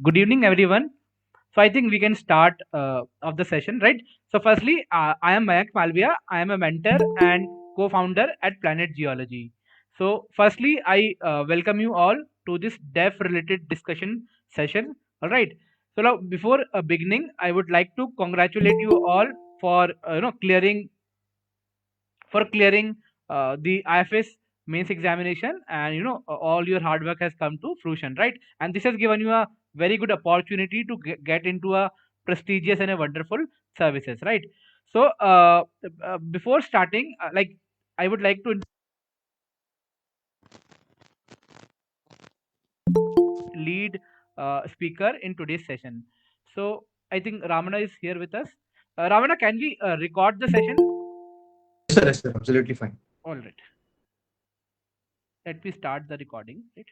Good evening, everyone. So I think we can start of the session, right? So firstly, I am Mayank Malviya. I am a mentor and co-founder at Planet Geology. So firstly, I welcome you all to this DAF-related discussion session. All right. So now, before beginning, I would like to congratulate you all for clearing the IFS mains examination, and all your hard work has come to fruition, right? And this has given you a very good opportunity to get into a prestigious and a wonderful services, right? So before starting, I would like to lead speaker in today's session. So I think Ramana is here with us. Ramana, can we record the session? Yes, sir, absolutely fine. All right, let me start the recording, right?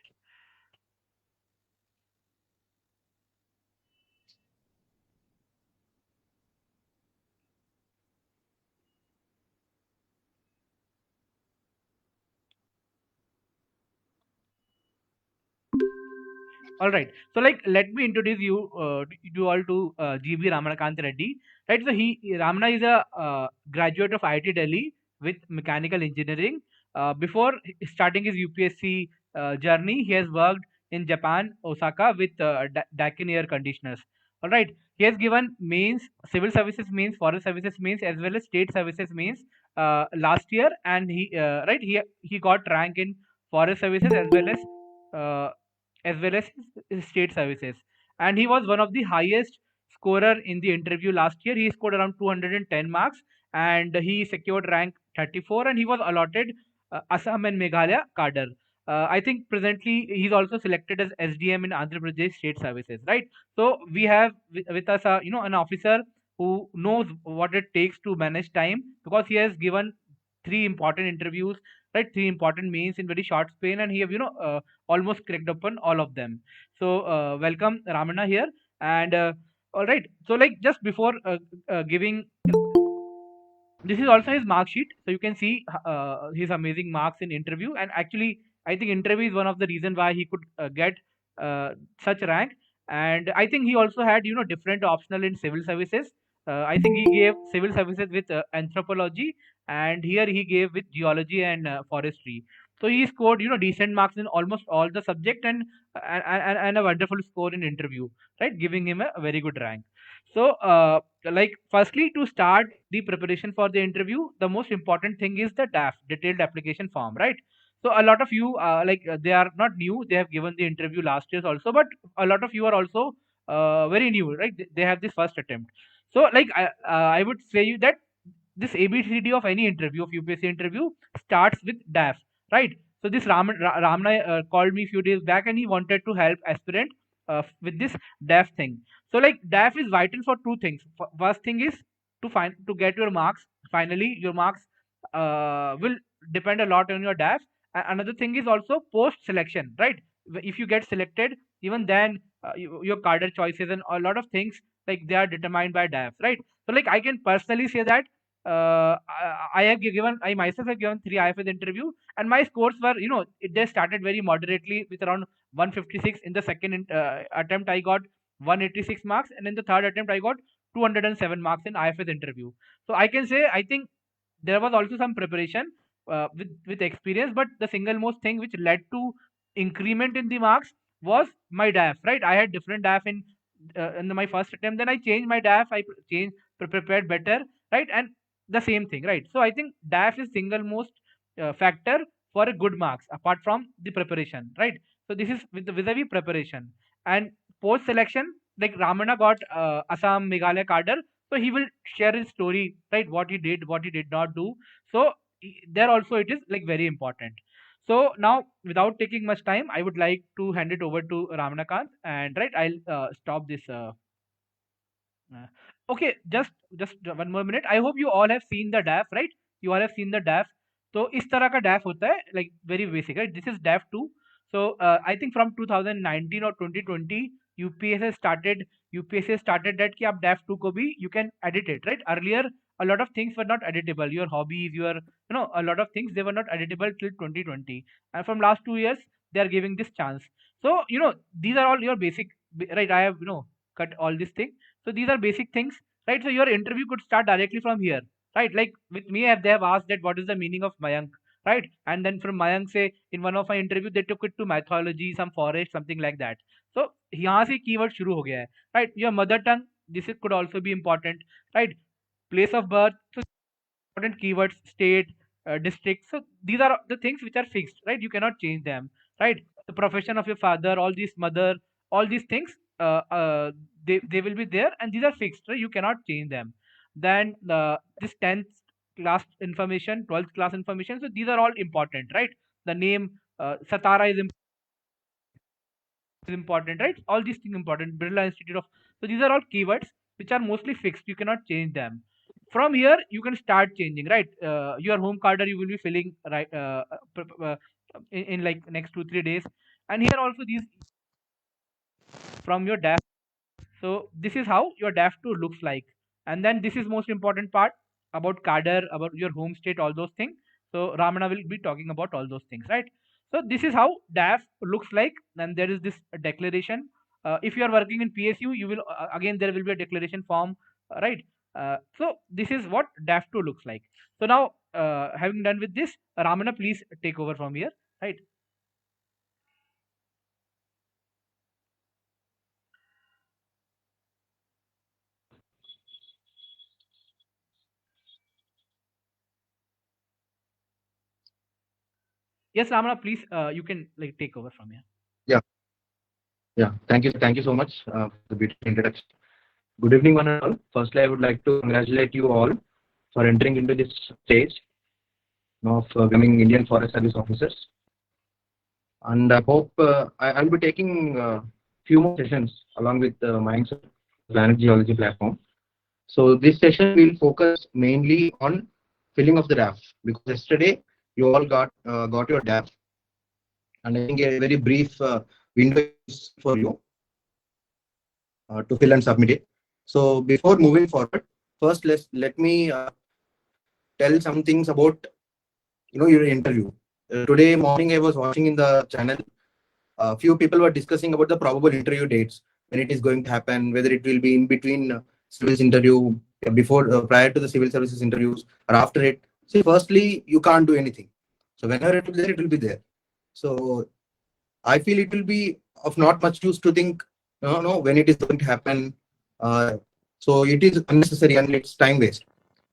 All right. So, let me introduce you all to GV Ramanakanth Reddy. Right. So, Ramana is a graduate of IIT Delhi with mechanical engineering. Before starting his UPSC journey, he has worked in Japan, Osaka, with Daikin air conditioners. All right. He has given mains, civil services mains, forest services mains, as well as state services mains last year, and he got rank in forest services uh, as well as his state services. And he was one of the highest scorer in the interview last year. He scored around 210 marks, and he secured rank 34, and he was allotted Assam and Meghalaya cadre. I think presently he's also selected as SDM in Andhra Pradesh State Services, right? So we have with us, an officer who knows what it takes to manage time, because he has given three important interviews, right? Three important mains in very short span, and he have almost cracked upon all of them. So welcome Ramana here, and all right. So just before giving, this is also his mark sheet, so you can see his amazing marks in interview. And actually, I think interview is one of the reason why he could get uh, such rank. And I think he also had different optional in civil services. I think he gave civil services with anthropology, and here he gave with geology and forestry. So he scored decent marks in almost all the subject, and a wonderful score in interview, right, giving him a very good rank. So firstly, to start the preparation for the interview, the most important thing is the DAF, detailed application form, right? So a lot of you, they are not new, they have given the interview last year also, but a lot of you are also very new, right? They have this first attempt. So I would say you that this ABCD of any interview, of UPSC interview, starts with DAF, right? So this Ramna called me a few days back, and he wanted to help aspirant with this DAF thing. So DAF is vital for two things. First thing is to get your marks. Finally, your marks will depend a lot on your DAF. Another thing is also post selection, right? If you get selected, even then your cadre choices and a lot of things, they are determined by DAF, right? So I can personally say that I myself have given three IFS interview, and my scores were, they started very moderately with around 156. In the second attempt, I got 186 marks, and in the third attempt, I got 207 marks in IFS interview. So I can say, I think there was also some preparation with experience, but the single most thing which led to increment in the marks was my DAF, right? I had different DAF in my first attempt, then I changed my DAF, changed, prepared better, right? And the same thing, right? So I think DAF is single most factor for a good marks apart from the preparation, right? So this is with the vis-a-vis preparation. And post selection, like Ramana got Assam Meghalaya cadre, so he will share his story, right? What he did, what he did not do. So there also it is very important. So now, without taking much time, I would like to hand it over to Ramanakant, and right, I'll stop this. Uh, okay, just one more minute. I hope you all have seen the DAF, right? You all have seen the DAF. तो इस तरह का DAF होता है, like very basic, right? This is DAF 2. So I think from 2019 or 2020, UPSC started UPSC started that कि आप DAF 2 को भी you can edit it, right? Earlier, a lot of things were not editable. Your hobbies, a lot of things, they were not editable till 2020. And from last 2 years, they are giving this chance. So these are all your basic right? I have cut all these things. So these are basic things, right? So your interview could start directly from here, right? Like with me, they have asked that what is the meaning of Mayank, right? And then from Mayank, say in one of my interview, they took it to mythology, some forest, something like that. So यहाँ से keyword शुरू हो गया है, right? Your mother tongue, could also be important, right? Place of birth, so important keywords, state, district. So these are the things which are fixed, right? You cannot change them, right? The profession of your father, all these mother, all these things, they will be there, and these are fixed, right? You cannot change them. Then this 10th class information, 12th class information. So these are all important, right? The name, Satara is important, right? All these things important. Birla Institute of. So these are all keywords which are mostly fixed. You cannot change them. From here, you can start changing, right? Your home carder you will be filling right in like next 2 3 days, and here also these from your DAF. So this is how your DAF 2 looks like. And then this is most important part about cadre, about your home state, all those things. So Ramana will be talking about all those things, right? So this is how DAF looks like. And there is this declaration. If you are working in PSU, you will again there will be a declaration form, right? So this is what DAF 2 looks like. So now having done with this, Ramana, please take over from here, right? Yes, Ramana, please, you can like take over from here. Yeah, yeah. Thank you so much for the beautiful introduction. Good evening, one and all. Firstly, I would like to congratulate you all for entering into this stage of becoming Indian Forest Service officers. And I hope I'll be taking few more sessions along with Mayank Planet Geology platform. So this session will focus mainly on filling of the DAF, because yesterday you all got your DAF, and I think a very brief window is for you to fill and submit it. So before moving forward, first let me tell some things about your interview. Today morning I was watching in the channel. A few people were discussing about the probable interview dates, when it is going to happen, whether it will be in between civil interview, before prior to the civil services interviews, or after it. See, firstly, you can't do anything. So whenever it will be there, it will be there. So I feel it will be of not much use to think, no, when it is going to happen. So it is unnecessary and it's time waste.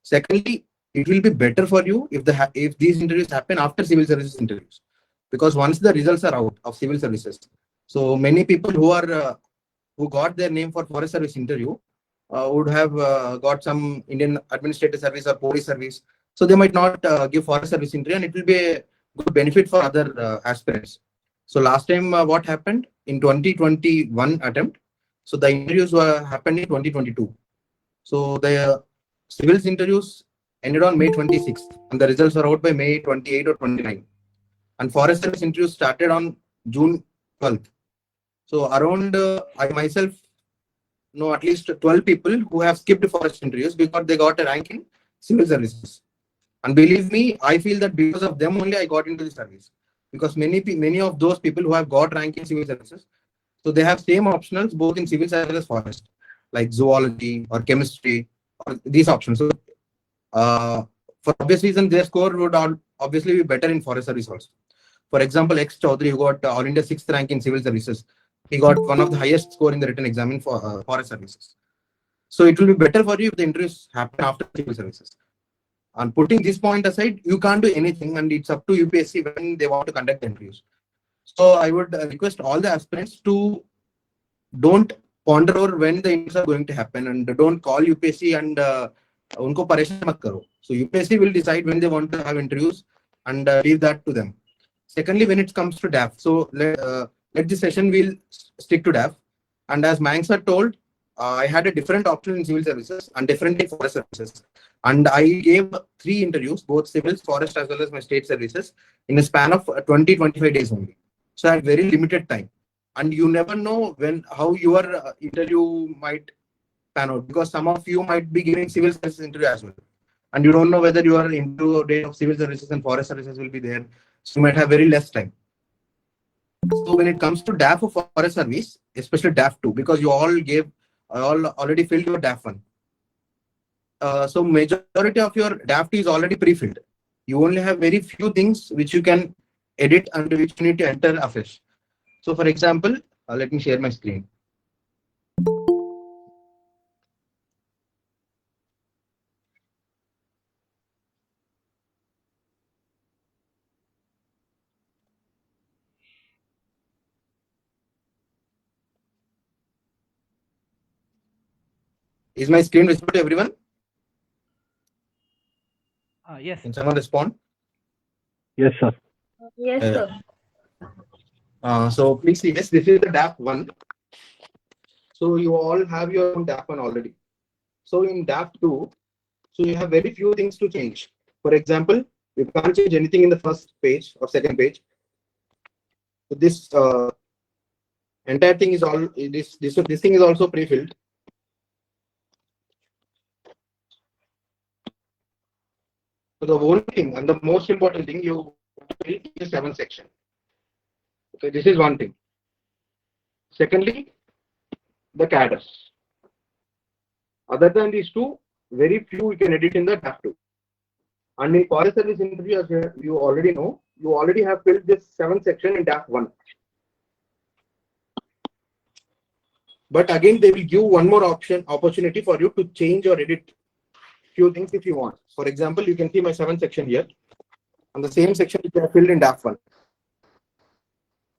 Secondly, it will be better for you if these interviews happen after civil services interviews, because once the results are out of civil services, so many people who got their name for forest service interview would have got some Indian administrative service or police service, so they might not give forest service interview, and it will be a good benefit for other aspirants. So last time, what happened in 2021 attempt? So the interviews were happened in 2022. So the civils interviews ended on May 26th, and the results were out by May 28 or 29. And forest service interviews started on June 12th. So around I myself know at least 12 people who have skipped forest interviews because they got a rank in civil services. And believe me, I feel that because of them only I got into the service, because many of those people who have got rank in civil services, so they have same optionals both in civil as well as forest, like zoology or chemistry, or these options. So for obvious reason, their score would obviously be better in forest service also. For example, X Chaudhary, who got all India 6th rank in civil services, he got one of the highest score in the written exam in forest services. So it will be better for you if the interviews happen after civil services. And putting this point aside, you can't do anything, and it's up to UPSC when they want to conduct the interviews. So I would request all the aspirants to don't ponder over when the interviews are going to happen, and don't call UPSC and unko pareshan mat karo. So UPSC will decide when they want to have interviews, and leave that to them. Secondly, when it comes to DAF, so let this session will stick to DAF. And as Mayank sir told, I had a different option in civil services and different in forest services. And I gave 3 interviews, both civil, forest, as well as my state services, in a span of 20-25 days only. So I had very limited time. And you never know how your interview might pan out, because some of you might be giving civil services interview as well. And you don't know whether your interview date of civil services and forest services will be there. So you might have very less time. So when it comes to DAF of Forest Service, especially DAF 2, because you all already filled your DAF 1. So majority of your DAF 2 is already pre-filled. You only have very few things which you can edit and which you need to enter afresh. So for example, let me share my screen. Is my screen visible to everyone? Yes. Can someone respond? Yes, sir. Yes, sir. So please see this. This is the DAF 1. So you all have your own DAF 1 already. So in DAF 2, so you have very few things to change. For example, you can't change anything in the first page or second page. So this entire thing is all this thing is also pre-filled. So the only thing and the most important thing you fill is 7th section. Okay, this is one thing. Secondly, the cadres. Other than these two, very few you can edit in the DAF 2. And in Forest Service interview, as you already know, you already have filled this 7th section in DAF 1. But again, they will give one more opportunity for you to change or edit few things if you want. For example, you can see my 7th section here. And the same section which I have filled in DAF 1.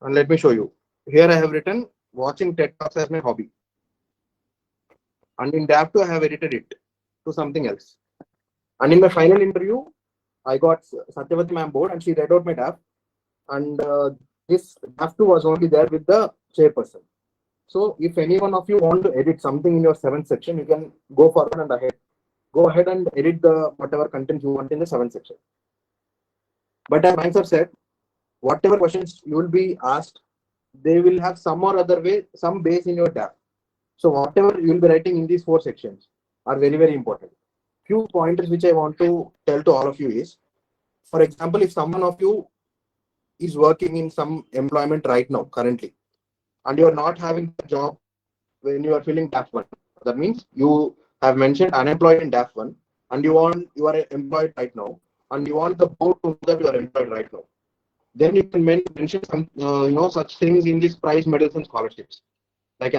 And let me show you. Here I have written watching TED Talks as my hobby. And in DAF 2, I have edited it to something else. And in my final interview, I got Satyavati ma'am board and she read out my DAF. And this DAF 2 was only there with the chairperson. So if any one of you want to edit something in your 7th section, you can go forward and ahead. Go ahead and edit the whatever content you want in the 7th section. But as Mayank sir said, whatever questions you will be asked, they will have some or other way, some base in your DAF. So whatever you will be writing in these 4 sections are very, very important. Few pointers which I want to tell to all of you is, for example, if someone of you is working in some employment right now, currently, and you are not having a job when you are filling DAF 1, that means you have mentioned unemployed in DAF 1 and you are employed right now and you want the board to know that you are employed right now. Then you can mention some such things in these prize medals and scholarships. Like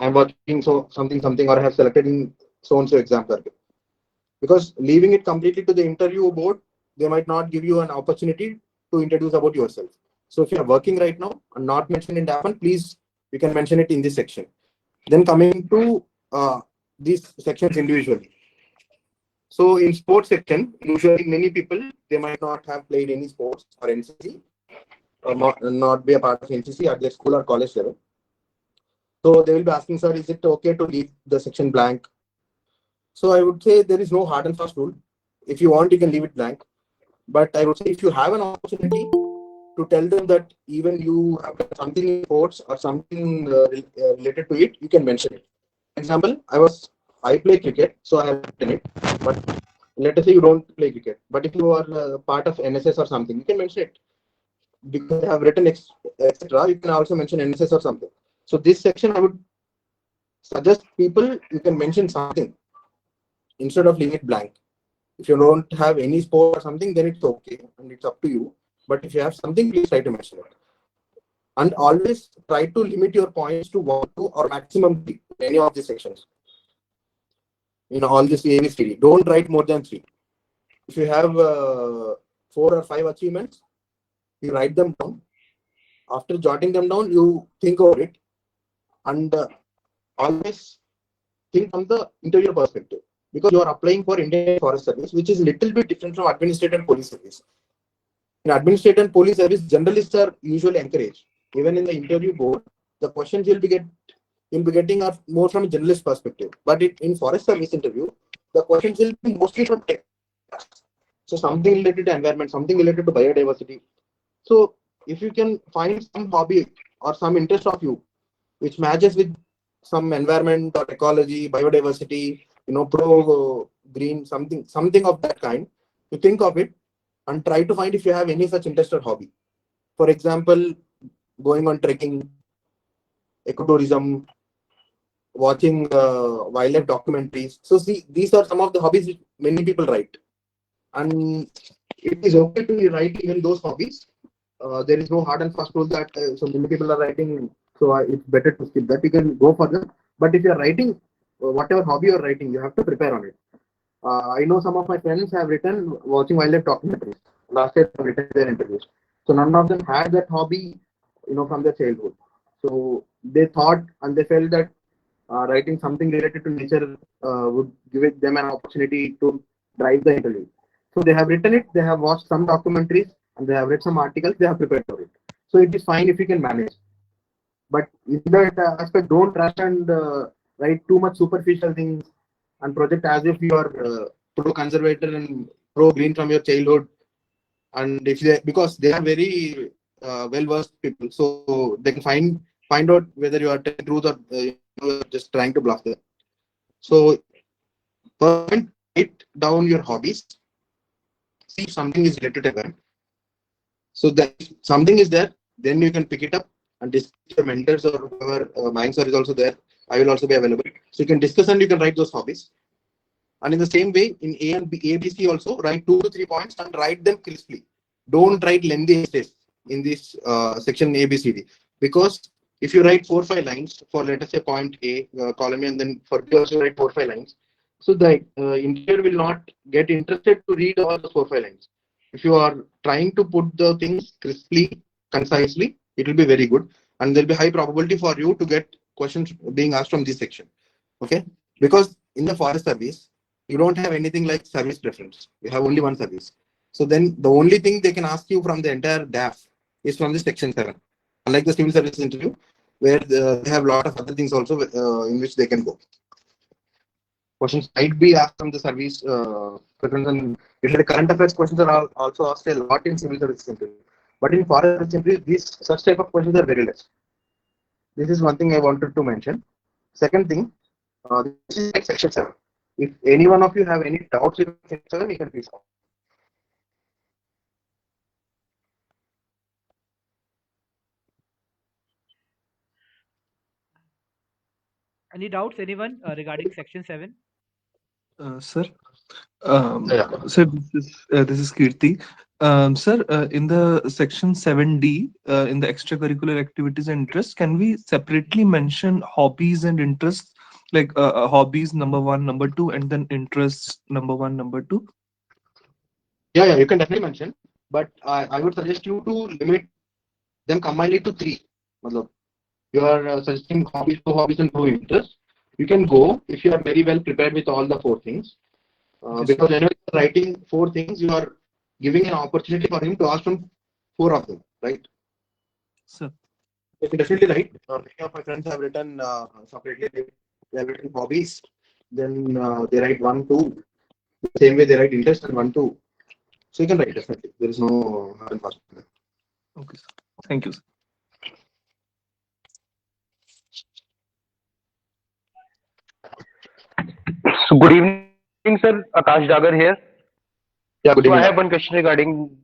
I'm working so something or I have selected in so and so exam. Because leaving it completely to the interview board, they might not give you an opportunity to introduce about yourself. So if you are working right now and not mentioned in DAF 1, please you can mention it in this section. Then coming to these sections individually. So in sports section, usually many people, they might not have played any sports or NCC or not be a part of NCC at their school or college level. So they will be asking, sir, is it okay to leave the section blank? So I would say there is no hard and fast rule. If you want, you can leave it blank. But I would say if you have an opportunity to tell them that even you have done something in sports or something related to it, you can mention it. For example, I play cricket, so I have written it. But let us say you don't play cricket. But if you are part of NSS or something, you can mention it. Because I have written etc., you can also mention NSS or something. So this section, I would suggest people, you can mention something instead of leaving it blank. If you don't have any sport or something, then it's okay and it's up to you. But if you have something, please try to mention it. And always try to limit your points to 1, 2, or maximum 3 in any of these sections. In all this ABCD, don't write more than 3. If you have 4 or 5 achievements, you write them down. After jotting them down, you think about it and always think from the interviewer perspective, because you are applying for Indian Forest Service, which is a little bit different from administrative and police service. In administrative and police service, generalists are usually encouraged. Even in the interview board, the questions you'll be getting are more from a generalist perspective. But in Forest Service interview, the questions will be mostly from tech. So something related to environment, something related to biodiversity. So if you can find some hobby or some interest of you, which matches with some environment or ecology, biodiversity, pro green, something of that kind, you think of it and try to find if you have any such interest or hobby. For example, going on trekking, ecotourism, watching wildlife documentaries. So see, these are some of the hobbies which many people write, and it is okay to write even those hobbies. There is no hard and fast rule that so many people are writing, so it's better to skip that. You can go for them, but if you are writing whatever hobby you are writing, you have to prepare on it. I know some of my friends have written watching wildlife documentaries. Last year, have written their interviews. So none of them had that hobby, from their childhood. So they thought and they felt that writing something related to nature would give them an opportunity to drive the interview. So they have written it. They have watched some documentaries and they have read some articles. They have prepared for it. So it is fine if you can manage. But in that aspect, don't rush and write too much superficial things and project as if you are pro conservator and pro green from your childhood. And if they, because they are very well versed people, so they can find out whether you are telling truth or you're just trying to bluff them. So, point, write down your hobbies. See if something is related to them. So that if something is there, then you can pick it up and discuss your mentors or whoever. Mayank sir is also there. I will also be available. So you can discuss and you can write those hobbies. And in the same way, in A and B, A, B, C also, write 2 to 3 points and write them crisply. Don't write lengthy essays in this section A, B, C, D. Because if you write 4 or 5 lines for, let us say, point A, column A, and then for B also write 4 or 5 lines. So the interviewer will not get interested to read all the 4 or 5 lines. If you are trying to put the things crisply, concisely, it will be very good. And there will be high probability for you to get questions being asked from this section. Okay? Because in the forest service, you don't have anything like service preference. You have only one service. So then the only thing they can ask you from the entire DAF is from the section 7. Unlike the civil service interview, where they have a lot of other things also in which they can go. Questions might be asked from the service preference, and usually current affairs questions are also asked a lot in civil service interview. But in forest service interview, these such type of questions are very less. This is one thing I wanted to mention. Second thing, this is like section 7. If any one of you have any doubts in section 7, you can please ask. Any doubts, anyone, regarding section 7? Sir, Yeah. sir, this is Kirti. Sir, in the section 7D, in the extracurricular activities and interests, can we separately mention hobbies and interests, like hobbies number 1, number 2, and then interests number 1, number 2? Yeah, you can definitely mention, but I would suggest you to limit them, combine it to 3. Matlab, you are suggesting hobbies, 2 hobbies and 2 interests. You can go if you are very well prepared with all the 4 things. Okay, Because when you are writing 4 things, you are giving an opportunity for him to ask from 4 of them, right? sir. You can definitely write. Many of my friends have written separately. They have written hobbies, then they write 1, 2. The same way they write interest and 1, 2. So you can write definitely. There is no hard and fast. Okay, sir. Thank you, sir. So good evening, sir. Akash Dagar here. Yeah, good So I evening. have one question regarding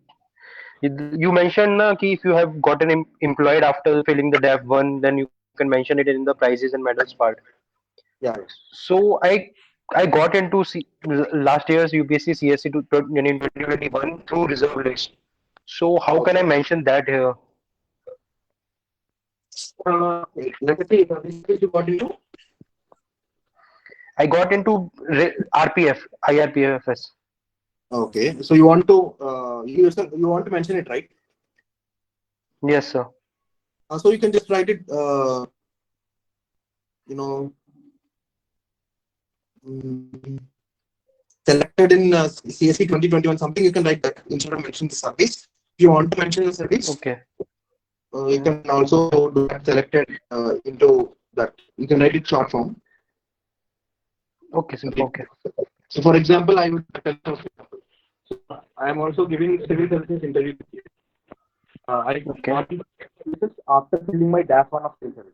you mentioned ki if you have gotten employed after filling the DAF one, then you can mention it in the prizes and medals part. Yeah. So I got into last year's UPSC CSC in 2021 through reserve list. So how can I mention that here? Let us see. Which you got into? I got into RPF, IRPFS. Okay. So you want to you want to mention it, right? Yes, sir. So you can just write it. You know, selected in CSC 2021. Something you can write that instead of mentioning the service. If you want to mention the service, Okay. you can also do that selected into that. You can write it short form. Okay, sir. Okay. So, for example, I would tell you. I am also giving civil services interview. I got into services after filling my DAF one of civil service.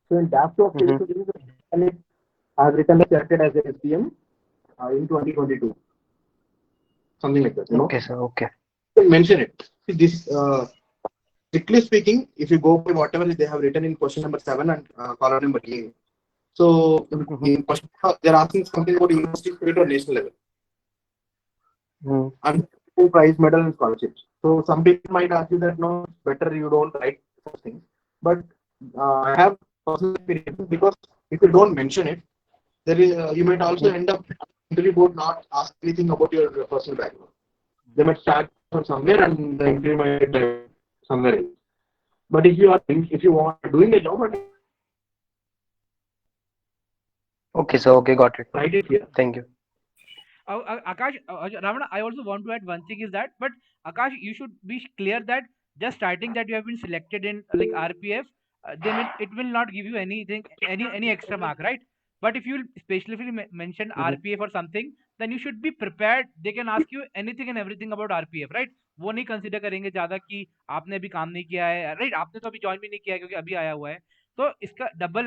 So in DAF 2 of civil services, I have written selected as a SPM in 2022. Something like that. Okay, sir. Okay. You can mention it. See, this strictly speaking, if you go by whatever they have written in question number 7 and column number A, so in question they're asking something about university spirit or national level and prize medal and scholarships. So some people might argue that no, it's better you don't write such things. But I have personal experience because if you don't mention it, there is you might also end up interview board not ask anything about your personal background. They might start from somewhere and the interview might divert somewhere else. But if you want doing a job, Okay, sir. Okay, got it. write it here. Thank you. Akash, Ramana, I also want to add one thing is that, but Akash, you should be clear that just starting that you have been selected in like RPF, then it will not give you anything, any extra mark, right? But if you specifically mention RPF or something, then you should be prepared. They can ask you anything and everything about RPF, right? वो नहीं consider करेंगे ज्यादा कि आपने अभी काम नहीं किया है, राइट? आपने तो अभी ज्वाइन भी नहीं किया है क्योंकि अभी आया हुआ है. तो इसका डबल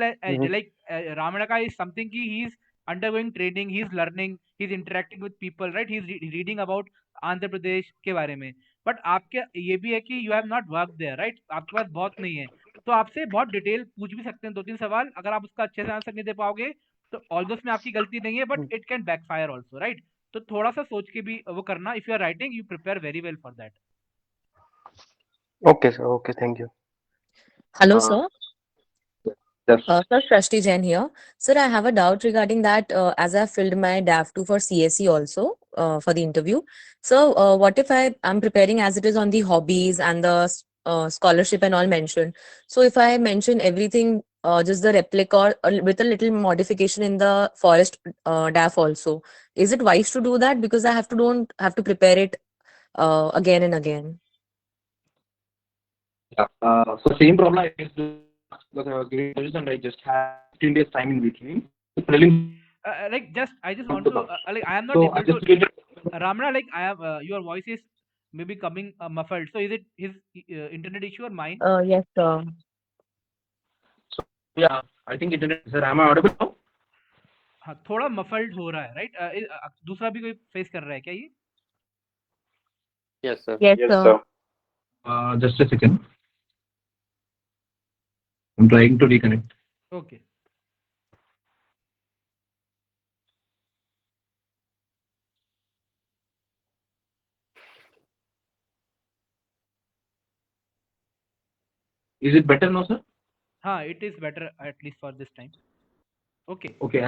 लाइक रामना का इज समथिंग की he is undergoing training, he's learning, he's interacting with people, right? He's reading about Andhra Pradesh के बारे में. बट आपके ये भी है कि you have not work there, right? आपके पास बहुत नहीं है, तो आपसे बहुत डिटेल पूछ भी सकते हैं 2-3 सवाल. अगर आप उसका अच्छे से आंसर नहीं दे पाओगे तो ऑल्दो में आपकी गलती नहीं है, but it can backfire also, right? तो थोड़ा सा सोच के भी वो करना. If you are writing, you prepare very well for that. Okay, sir. Okay, thank you. Hello, sir. Yes. Sir, Shrishti Jain here. Sir, I have a doubt regarding that as I filled my DAF2 for CSE also for the interview. So, what if I'm preparing as it is on the hobbies and the scholarship and all mentioned? So, if I mention everything, just the replica or with a little modification in the forest DAF also, is it wise to do that? Because I don't have to prepare it again and again. Yeah. So same problem I faced because I was giving interviews and I just had 15 days time in between. Like I just want to like I am not So I able just to. created Ramana, like I have your voice is maybe coming muffled. So is it his internet issue or mine? Yes, sir. yeah. I think internet. Sir, am I audible now? हाँ, थोड़ा muffled हो रहा है, right? दूसरा भी कोई face कर रहा है क्या ये? Yes, sir. Yes, sir. Just a second. I'm trying to reconnect. Okay. Is it better now, sir? हाँ, it is better at least for this time. Okay. Okay.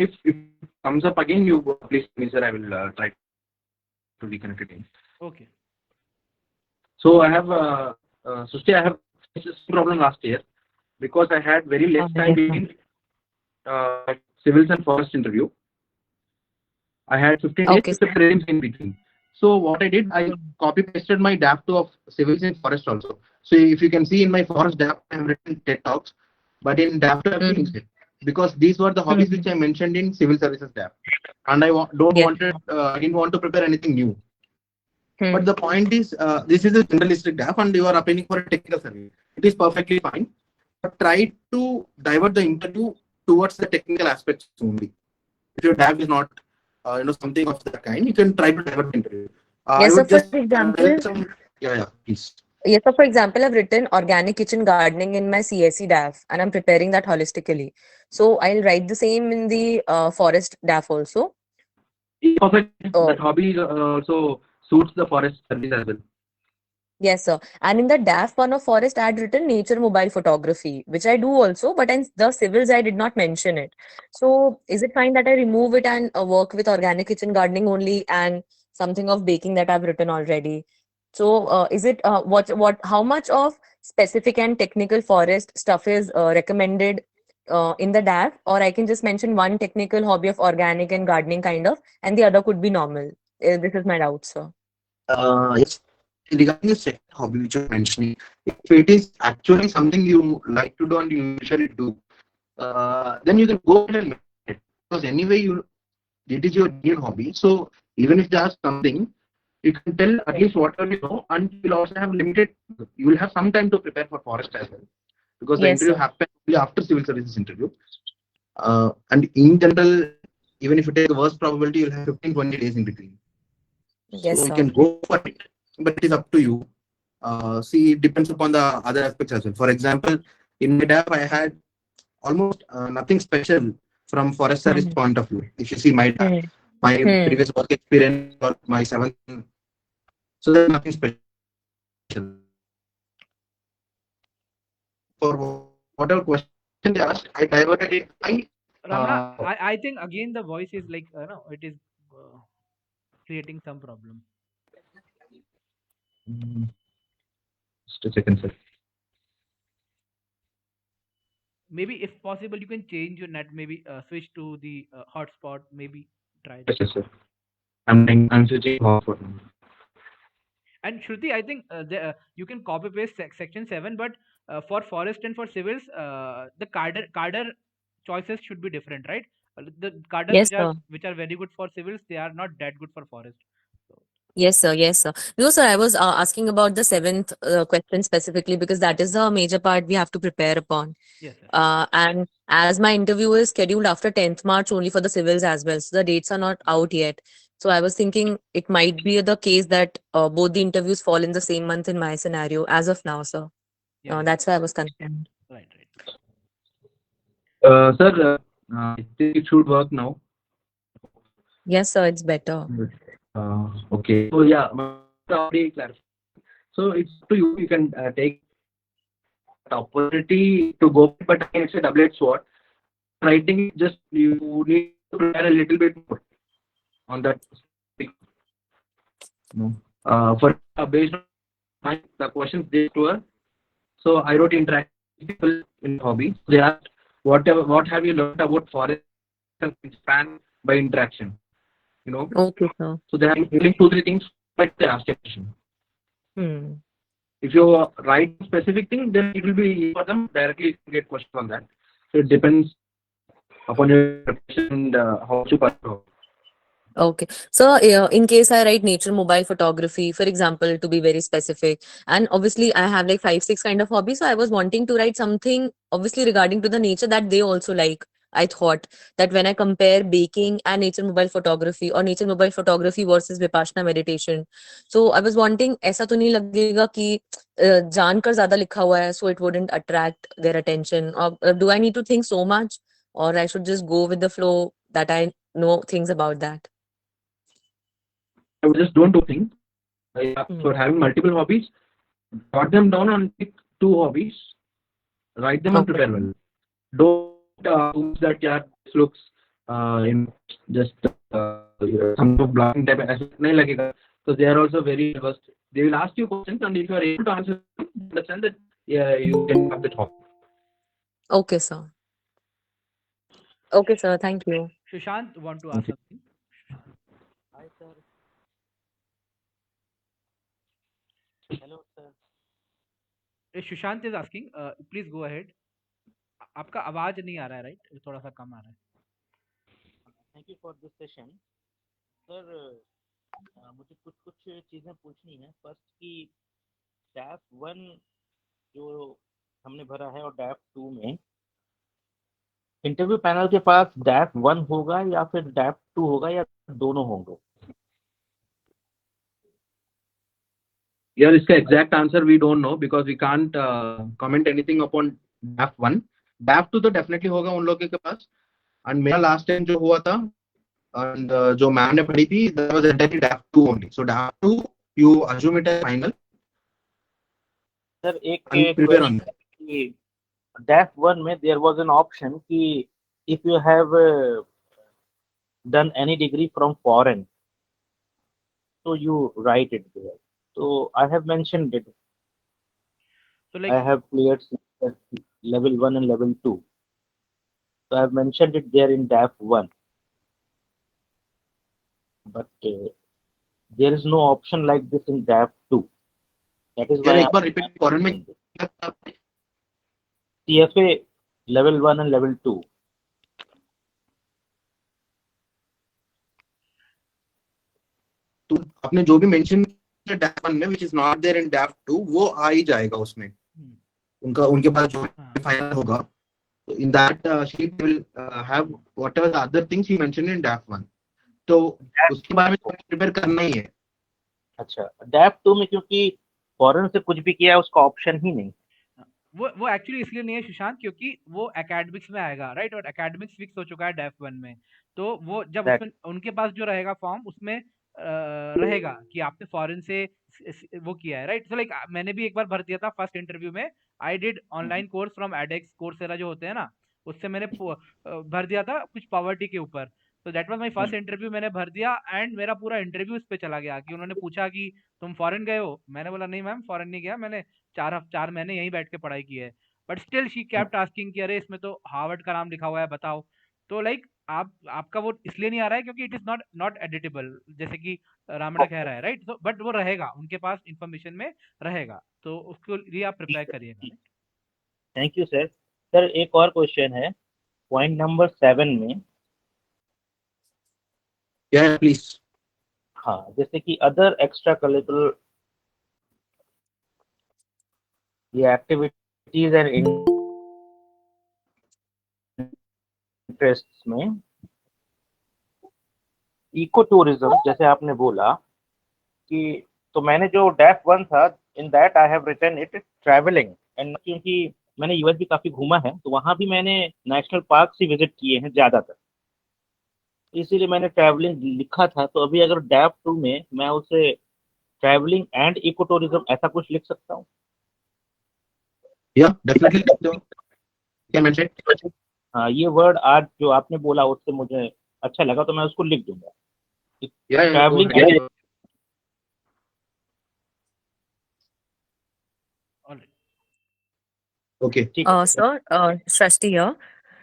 If it comes up again, you please tell me, sir. I will try to reconnect again. Okay. So I have, Sushti, I have faced this problem last year because I had very less time between civils and forest interview. I had 15 days with the prelims in between. So what I did, I copy pasted my DAF2 of civils and forest also. So if you can see in my forest DAF, I have written TED Talks, but in DAF2 I have changed it because these were the hobbies which I mentioned in civil services DAF, and I didn't want to prepare anything new. But the point is, this is a generalistic DAF, and you are applying for a technical survey. It is perfectly fine, but try to divert the interview towards the technical aspects only. If your DAF is not something of that kind, you can try to divert the interview. Yes, so for example, please. Yes, so for example, I've written organic kitchen gardening in my CSE DAF, and I'm preparing that holistically. So I'll write the same in the forest DAF also. Perfect. That hobby also suits the forest service as well. Yes, sir. And in the DAF one of forest, I had written nature mobile photography, which I do also, but in the civils, I did not mention it. So is it fine that I remove it and work with organic kitchen gardening only and something of baking that I've written already? So is it how much of specific and technical forest stuff is recommended in the DAF, or I can just mention one technical hobby of organic and gardening kind of, and the other could be normal. This is my doubt, sir. Yes. Regarding the second hobby which you're mentioning, if it is actually something you like to do and you usually do, then you can go ahead and make it. Because anyway, it is your real hobby. So even if there's something, you can tell at least whatever you know, and you'll also have limited. You will have some time to prepare for forest as well, because the interview happens only after civil services interview. And in general, even if you take the worst probability, you'll have 15-20 days in between. Yes, so sir. you can go for it, but it is up to you. See, it depends upon the other aspects as well. For example, in my DAF, I had almost nothing special from forest service Hmm. point of view. If you see my DAF, Hmm. my Hmm. previous work experience or my seventh, so there's nothing special. For whatever question they asked, I diverted it. Ramana, Uh, I think again the voice is like no, it is creating some problem. Mm, just a second, sir. Maybe if possible, you can change your net. Maybe switch to the hotspot. Maybe try Yes, that. yes, sir. I'm switching off for now. And Shruti, I think you can copy paste section 7, but for forest and for civils, the cadre choices should be different, right? The cadres Yes, sir. which are very good for civils, they are not that good for forest. So, Yes, sir. Yes, sir. No, sir, I was asking about the seventh question specifically because that is the major part we have to prepare upon. yes, sir. And as my interview is scheduled after 10th March only for the civils as well, so the dates are not out yet. So I was thinking it might be the case that both the interviews fall in the same month in my scenario as of now, sir. Yeah, yeah. That's why I was concerned. Right, right. Sir, I think it should work now. Yes, sir, it's better. Okay. So yeah, already clarified. So it's up to you. You can take the opportunity to go, but again, it's a double-edged sword. Writing, just you need to prepare a little bit more on that. No. For based on the questions they were, so I wrote interactive people in hobby. They asked, what have you learned about forest and span by interaction? You know, Okay, sir. so they are including 2-3 things, but they ask a question. Hmm. If you write specific thing, then it will be easy for them directly to get questions on that. So it depends upon your preparation and how you perform. Okay. So, in case I write nature mobile photography, for example, to be very specific, and obviously I have like 5, 6 kind of hobbies. So I was wanting to write something obviously regarding to the nature that they also like. I thought that when I compare baking and nature mobile photography or nature mobile photography versus Vipassana meditation, so I was wanting ऐसा तो नहीं लगेगा कि जानकर ज़्यादा लिखा हुआ है, so it wouldn't attract their attention. Or do I need to think so much, or I should just go with the flow that I know things about that? I would just don't do things. For having multiple hobbies, jot them down and pick 2 hobbies, write them and Okay. prepare well. Don't use that yeah, this looks in just some blocking type as nahi lagega. So they are also very versed. They will ask you questions, and if you are able to answer, understand that yeah, you can have the top. Okay, sir. Okay, sir. Thank you. Sushant want to ask Okay. something. Hi, sir. Hello, sir. Sushant is asking. Please go ahead. आपका आवाज नहीं आ रहा है, right? थोड़ा सा कम आ रहा है. Thank you for this session. Sir मुझे कुछ कुछ चीज़ें पूछनी है. फर्स्ट की डैफ 1 जो हमने भरा है और डैफ 2 में इंटरव्यू पैनल के पास डैफ 1 होगा या फिर डैफ 2 होगा या दोनों होंगे? Yeah, इसका exact answer we don't know because we can't comment anything upon DAF 1. DAF 2 तो definitely होगा उन लोगों के पास. And मेरा last time जो हुआ था and जो मैम ने पढ़ी थी, that was entirely DAF 2 only. So DAF 2 you assume it as final. Sir एक And prepare on that. कि डैफ 1 में there was an option कि if you have done any degree from foreign, so you write it there. So I have mentioned it. So like I have cleared level 1 and level 2. So I have mentioned it there in DAF 1. But there is no option like this in DAF 2. That is why एक बार repeat foreign में TFA level 1 and level 2. तो आपने जो भी mention किया DAF 1 में, which is not there in DAF 2, वो आ ही जाएगा उसमें. उनके पास जो फाइनल होगा. So in that sheet will have whatever the other things he mentioned in DAF 1. तो उसके बारे में प्रिपेयर करना ही है. अच्छा, DAF 2 में क्योंकि फॉरेन से कुछ भी किया उसका ऑप्शन ही नहीं। वो एक्चुअली इसलिए नहीं है सुशांत, क्योंकि वो एकेडमिक्स में आएगा, राइट, और एकेडमिक्स फिक्स हो चुका है डेफ 1 में। तो वो जब That उसमें उनके पास जो रहेगा फॉर्म, उसमें रहेगा कि आपने फॉरेन से वो किया है, राइट। सो लाइक मैंने भी एक बार भर दिया था फर्स्ट इंटरव्यू में। I did online course from एडेक्स, Coursera जो होते हैं ना, उससे मैंने भर दिया था कुछ पॉवर्टी के ऊपर। तो that was my first interview, मैंने भर दिया एंड मेरा पूरा इंटरव्यू इस पे चला गया कि उन्होंने पूछा कि तुम फॉरेन गए हो। मैंने बोला नहीं मैम, फॉरेन नहीं गया, मैंने 4 महीने यहीं बैठ के पढ़ाई की है। But still she kept asking कि अरे इसमें तो हार्वर्ड का नाम लिखा हुआ है, बताओ। तो लाइक आपका वो इसलिए नहीं आ रहा है क्योंकि it is not not editable, जैसे कि रामड़ा कह रहा है, राइट। तो बट वो रहेगा, उनके पास इंफॉर्मेशन में रहेगा, तो उसके लिए आप प्रिपेयर करिएगा। Thank you sir. सर एक और क्वेश्चन है पॉइंट नंबर 7 में। Yeah, please. हाँ, जैसे कि अदर एक्स्ट्रा करिकुलर ये एक्टिविटीज एंड इंटरेस्ट्स में इको टूरिज्म, जैसे आपने बोला कि, तो मैंने जो डैफ 1 था, in that I have written it travelling and, क्योंकि मैंने यूएस भी काफी घूमा है तो वहां भी मैंने नेशनल पार्क ही विजिट किए हैं ज्यादातर, इसीलिए मैंने ट्रैवलिंग लिखा था। तो अभी अगर डैफ 2 में मैं उसे ट्रैवलिंग एंड इको टूरिज्म ऐसा कुछ लिख सकता हूँ? Yeah, definitely. So, you can mention it. हाँ, ये वर्ड आज जो आपने बोला उससे मुझे अच्छा लगा, तो मैं उसको लिख दूंगा। Yeah, go travelling ahead. Okay. ठीक है sir. Sir Srishti here.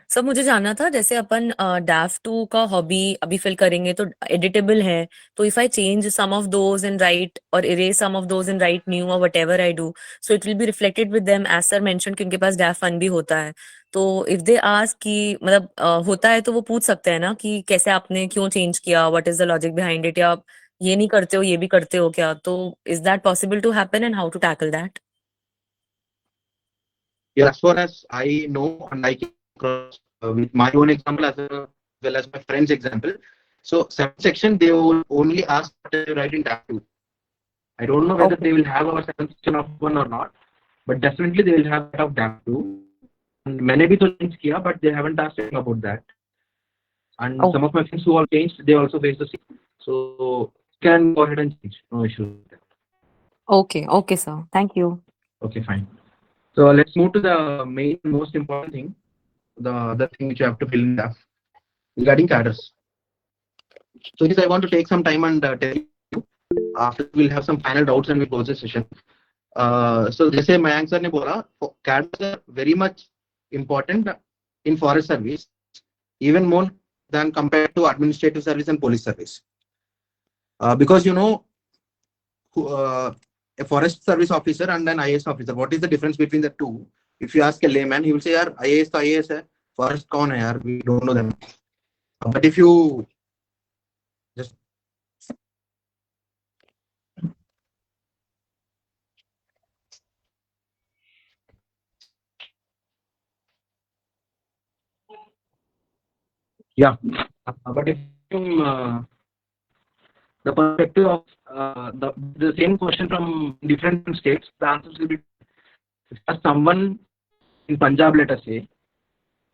Sir मुझे जानना था, जैसे अपन डैफ 2 का हॉबी अभी फिल करेंगे तो एडिटेबल है, तो if I change some of those and write और erase some of those and write new और whatever I do, so it will be reflected with them as sir mention कि उनके पास डैफ 1 भी होता है। तो इफ दे आस्क कि मतलब होता है तो वो पूछ सकते हैं ना कि कैसे आपने क्यों चेंज किया, what is the logic behind it, या आप ये नहीं करते हो ये भी करते हो क्या? तो is that possible to happen and how to tackle that? Yeah, as far as I know, and I came across with my own example as well as my friend's example. So, seventh section, they will only ask what you write in tab 2. I don't know whether Okay. they will have our seventh section of 1 or not, but definitely they will have that of tab 2. And many bhi to change kiya, but they haven't asked anything about that. And Oh, some of my friends who all changed, they also face the same. So, can go ahead and change. No issue with that. okay, okay, sir. Thank you. Okay, fine. So let's move to the main, most important thing, the other thing which you have to fill in that regarding cadres. So this I want to take some time and tell you. After we'll have some final doubts and we'll close the session. So जैसे Mayank sir ने बोला, cadres are very much important in forest service, even more than compared to administrative service and police service. Because you know, a forest service officer and an IAS officer, what is the difference between the two? If you ask a layman, he will say, "यार IAS तो IAS है, forest कौन है यार? We don't know them." But if you just yeah, but if you the perspective of the same question from different states, the answers will be. If someone in Punjab, let us say,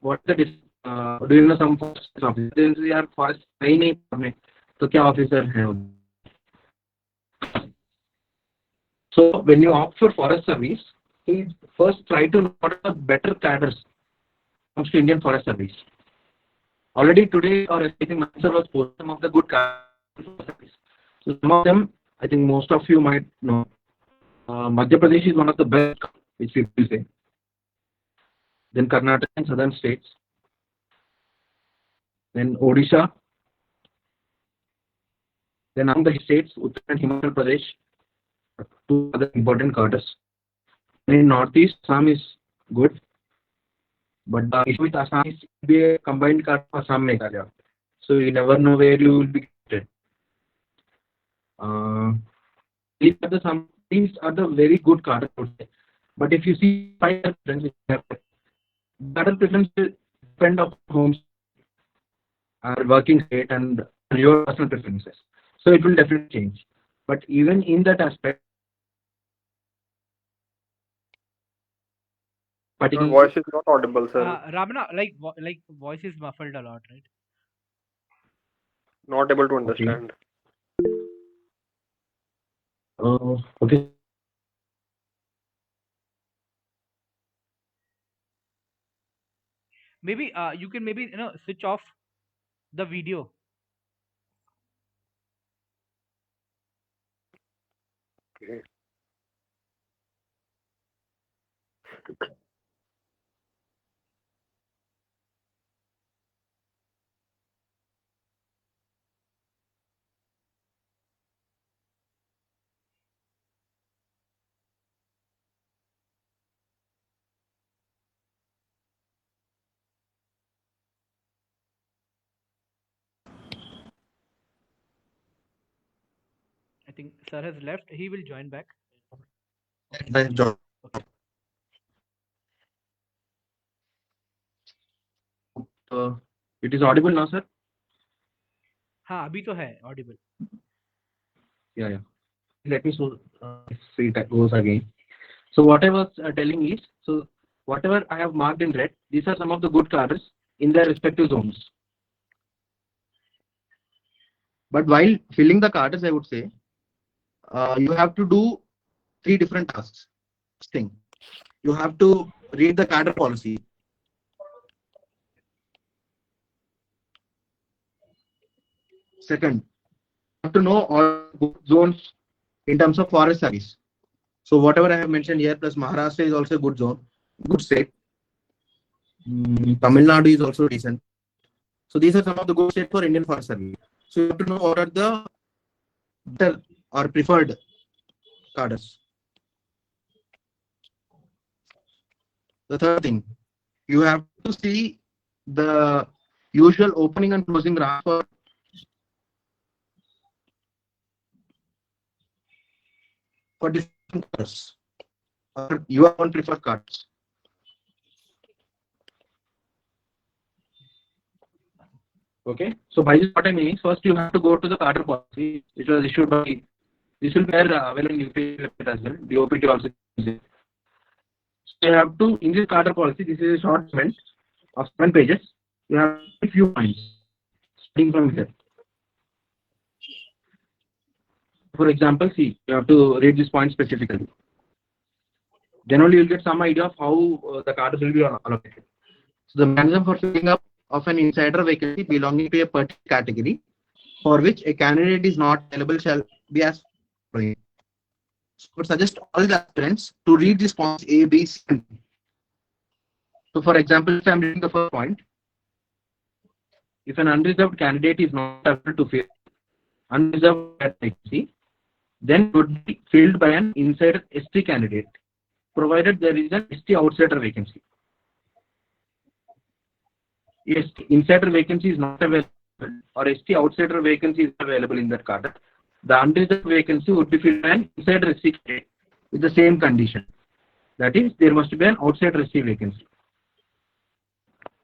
what the do you know some forest officer? Then say, यार forest है ही नहीं हमें, तो क्या officer है? So when you opt for forest service, please first try to know what are the better cadres comes to Indian Forest Service. Already today, or I think my answer was posted some of the good cadres in Forest Service. So some of them, I think most of you might know. Madhya Pradesh is one of the best, which people say. Then Karnataka and southern states. Then Odisha. Then among the states, Uttar and Himachal Pradesh, two other important cadres. In Northeast, Assam is good. But the issue with Assam is be a combined card for Assam Meghalaya. So you never know where you will be getting. These are the very good cards, I would say. But if you see five preferences, that preference will depend on homes, working state, and your personal preferences. So it will definitely change. But even in that aspect, Your particular. voice is not audible, sir. Ramana, like voice is muffled a lot, right? Not able to Okay. understand. Okay. Maybe you can maybe switch off the video. Okay. I think sir has left. He will join back. Nice job. Okay. It is audible now, sir. हाँ अभी तो है audible. Yeah, yeah. Let me see that goes again. So what I was telling is, so whatever I have marked in red, these are some of the good cadres in their respective zones. But while filling the cadres, I would say, you have to do 3 different tasks. First thing, you have to read the cadre policy. Second, you have to know all good zones in terms of forest service. So whatever I have mentioned here, plus Maharashtra is also a good zone, good state. Tamil Nadu is also decent. So these are some of the good states for Indian Forest Service. So you have to know what are the better or preferred cadres. The third thing, you have to see the usual opening and closing rounds for different cadres or your own preferred cadres. Okay, so by this what I mean is, first you have to go to the cadre policy, which was issued by, this will be available in UPI website as well. The OPT also uses it. So you have to, in this cadre policy, this is a short document of 7 pages. You have a few points starting from here. For example, see, you have to read this point specifically. Then only you'll get some idea of how the cadres will be allocated. So the mechanism for filling up of an insider vacancy belonging to a particular category for which a candidate is not available shall be as following. So I would suggest all the aspirants to read these points A, B, C, and D. So for example, if I'm reading the first point, if an unreserved candidate is not able to fill unreserved vacancy, then it would be filled by an insider ST candidate, provided there is an ST outsider vacancy. If insider vacancy is not available or ST outsider vacancy is available in that cadre, the unreserved vacancy would be filled by an insider ST candidate with the same condition. That is, there must be an outsider ST vacancy.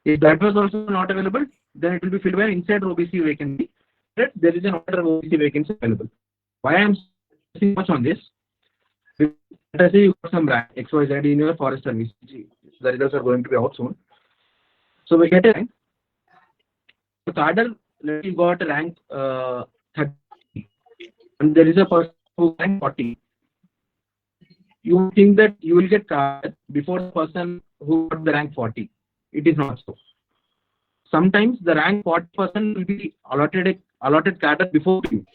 If that was also not available, then it will be filled by an insider OBC vacancy. But there is an outsider OBC vacancy available. Why I am stressing much on this? Let us say you got some rank XYZ in your forest service. The results are going to be out soon. So we get a rank. The cadre, let's say you got a rank 30, and there is a person who rank 40. You think that you will get cadre before the person who got the rank 40. It is not so. Sometimes the rank 40 person will be allotted cadre before you,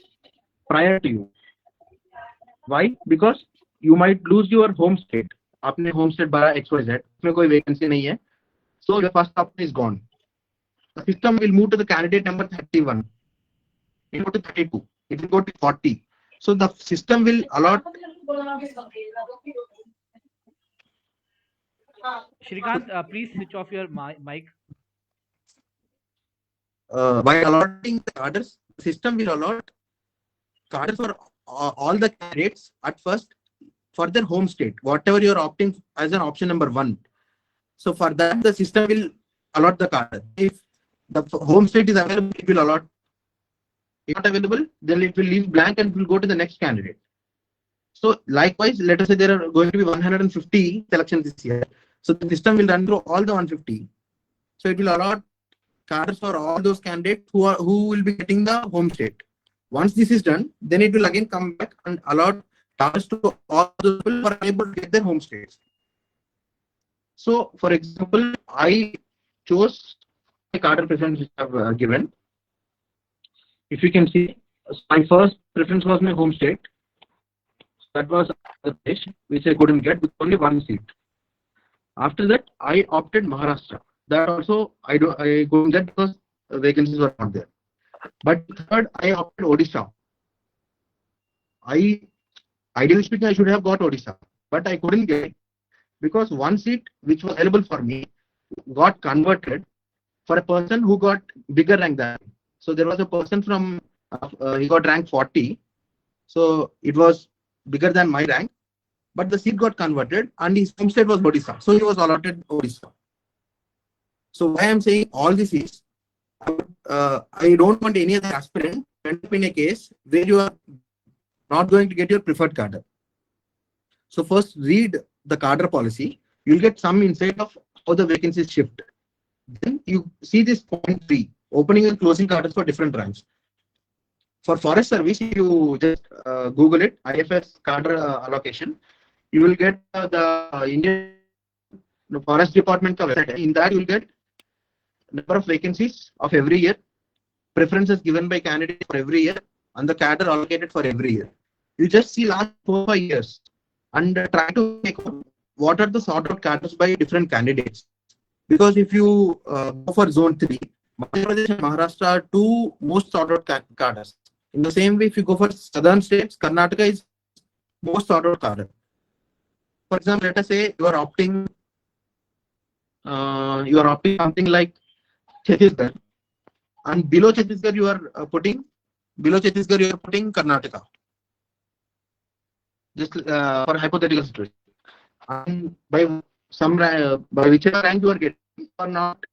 prior to you. Why? Because you might lose your home state. आपने home state भरा XYZ, उसमें कोई vacancy नहीं है. So your first option is gone. The system will move to the candidate number 31. It will go to 32. It will go to 40. So the system will allot. Shrikant, please switch off your mic. By allotting the cadres, the system will allot cadres for all the candidates at first for their home state, whatever you are opting as an option number 1. So for that, the system will allot the cadre. If the home state is available, it will allot. If not available, then it will leave blank and will go to the next candidate. So likewise, let us say there are going to be 150 selections this year. So the system will run through all the 150. So it will allot cadres for all those candidates who will be getting the home state. Once this is done, then it will again come back and allot cadres to all those people who are unable to get their home states. So, for example, I chose the cadre preference which I have given. If you can see, my first preference was my home state. That was the place which I couldn't get with only one seat. After that, I opted Maharashtra. That also I couldn't get because vacancies were not there. But third, I opted Odisha. Ideally speaking, I should have got Odisha, but I couldn't get it because one seat which was available for me got converted for a person who got bigger rank than me. So there was a person from he got rank 40, so it was bigger than my rank, but the seat got converted and his home state was Odisha, so he was allotted Odisha. So why I'm saying all this is, I don't want any other aspirant to end up in a case where you are not going to get your preferred cadre. So first read the cadre policy. You'll get some insight of how the vacancies shift. Then you see this point 3, opening and closing cadres for different ranks. For forest service, if you just Google it, IFS cadre allocation, you will get the Indian Forest Department website. In that, you will get number of vacancies of every year, preferences given by candidates for every year, and the cadre allocated for every year. You just see last 4 or 5 years and try to make out what are the sort of cadres by different candidates. Because if you go for zone 3, Madhya Pradesh and Maharashtra are 2 most sought out cadres. In the same way, if you go for southern states, Karnataka is most sought out cadre. For example, let us say you are opting something like Chhattisgarh, and below Chhattisgarh you are putting Karnataka. Just for a hypothetical situation, and by whichever rank you are getting, you are not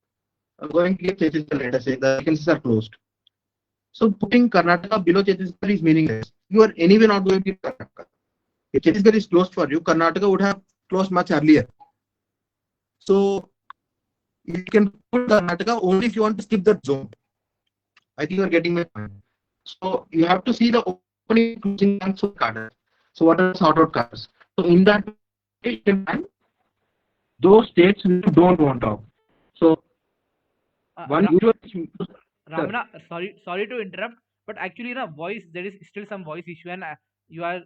going to get Chhattisgarh. Let us say the vacancies are closed. So putting Karnataka below Chhattisgarh is meaningless. You are anyway not going to get Karnataka. If Chhattisgarh is closed for you, Karnataka would have closed much earlier. So you can put Karnataka only if you want to skip that zone. I think you are getting my point. So you have to see the opening and closing ranks of cadres. So what are the sort out cadres? So in that way, you can find those states which you don't want to. So one Ramana, sorry to interrupt, but actually, voice, there is still some voice issue, and you are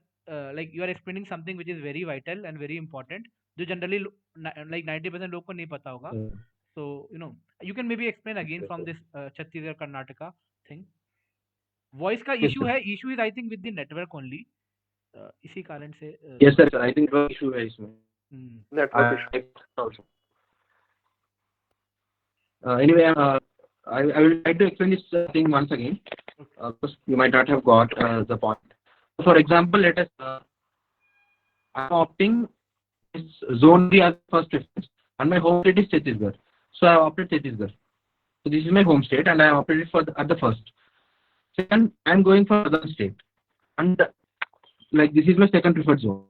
you are explaining something which is very vital and very important. जो generally like 90% लोग को नहीं पता होगा. So you can maybe explain again from this Chhattisgarh Karnataka thing. Voice का issue है. Issue is I think with the network only. इसी कारण से. Yes sir, I think network issue है इसमें. Network issue also. Anyway, I will try to explain this thing once again, because you might not have got the point. For example, let us I'm opting this zone 3 as first preference, and my home state is Chhattisgarh. So I opted Chhattisgarh. So this is my home state, and I opted it at the first. Second, I'm going for other state, and like this is my second preferred zone,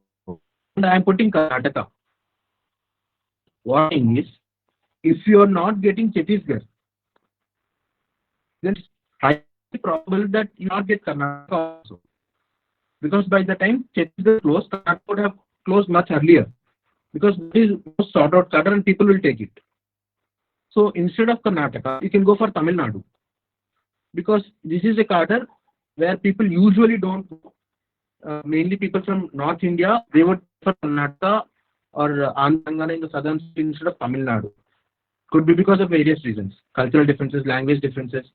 and I'm putting Karnataka. Warning is, if you are not getting Chhattisgarh, then it's highly probable that you will not get Karnataka also. Because by the time Chhattisgarh closed, Karnataka would have closed much earlier. Because it is most sought out cadre and people will take it. So instead of Karnataka, you can go for Tamil Nadu. Because this is a cadre where people usually don't go. Mainly people from North India, they would for Karnataka or Andhra in the southern state instead of Tamil Nadu. Could be because of various reasons, cultural differences, language differences.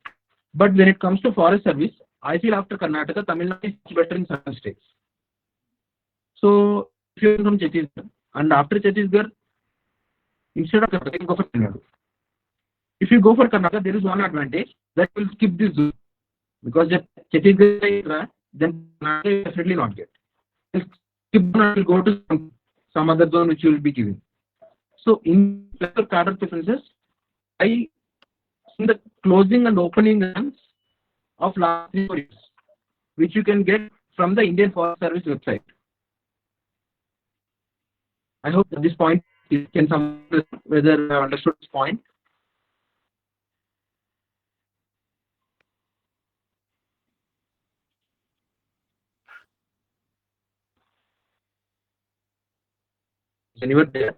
But when it comes to forest service, I feel after Karnataka, Tamil Nadu is much better in southern states. So if you are from Chhattisgarh, and after Chhattisgarh, instead of Karnataka, you go for Tamil Nadu. If you go for Karnataka, there is one advantage, that will skip this zone. Because if Chhattisgarh is there, then Karnataka will definitely not get. Skip zone and will go to some other zone which you will be giving. So in cadre preferences, I in the closing and opening ranks of last 3 years, which you can get from the Indian Forest Service website. I hope this point Can someone whether I understood this point? Is anyone there?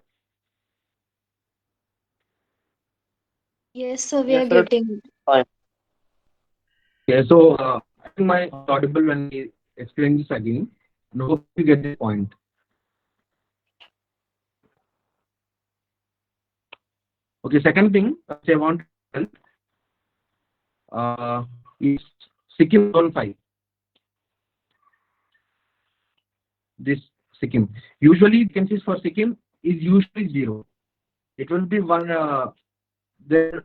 Yes, so we Yes, are sir. getting. Fine. Yeah, so I think my audible when I explain this again. I hope you get the point. Okay, second thing which I want to tell is Sikkim Zone 5. This Sikkim. Usually vacancies for Sikkim is usually 0. It will be one there's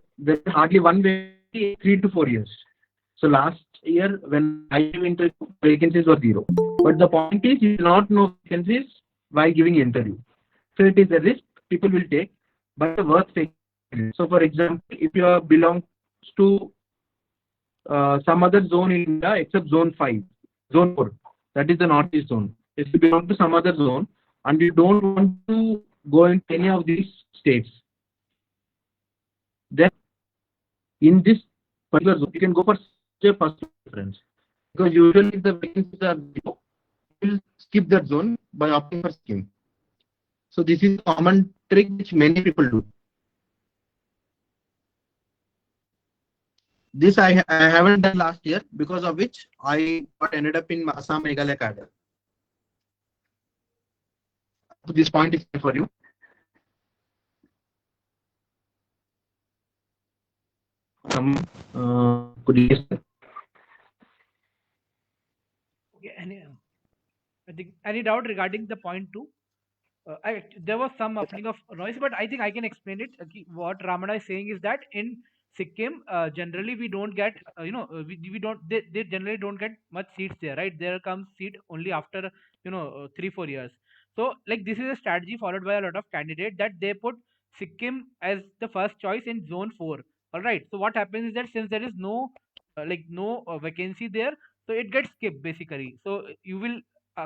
hardly one vacancy 3 to 4 years. So last year when I gave interview, vacancies were 0. But the point is you do not know vacancies while giving interview. So it is a risk people will take, but worth taking. So for example, if you belong to some other zone in India except zone 5, zone 4, that is the northeast zone. If you belong to some other zone and you don't want to go into any of these states, then in this particular zone, you can go for a first preference. Because usually the vacancies are zero, you will skip that zone by opting for scheme. So this is a common trick which many people do. This I haven't done last year, because of which I ended up in Assam Meghalaya cadre. This point is for you. Could you listen? Okay, any doubt regarding the point 2? There was some uplink of noise, but I think I can explain it. What Ramana is saying is that in Sikkim, generally we don't get, we don't, they generally don't get much seats there, right? There comes seat only after, 3-4 years. So like this is a strategy followed by a lot of candidates that they put Sikkim as the first choice in zone 4. All right. So what happens is that since there is no vacancy there, so it gets skipped basically. So you will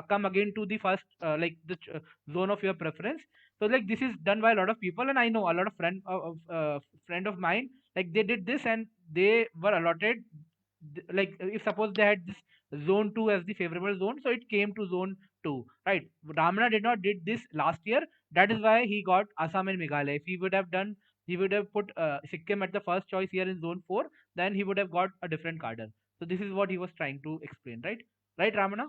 come again to the first zone of your preference. So like this is done by a lot of people, and I know a lot of friend of mine, like they did this and they were allotted like if suppose they had this zone 2 as the favorable zone, so it came to zone 2, right? Ramana did not did this last year. That is why he got Assam and Meghalaya. If he would have done, he would have put Sikkim at the first choice here in zone 4, then he would have got a different cadre. So this is what he was trying to explain, right Ramana?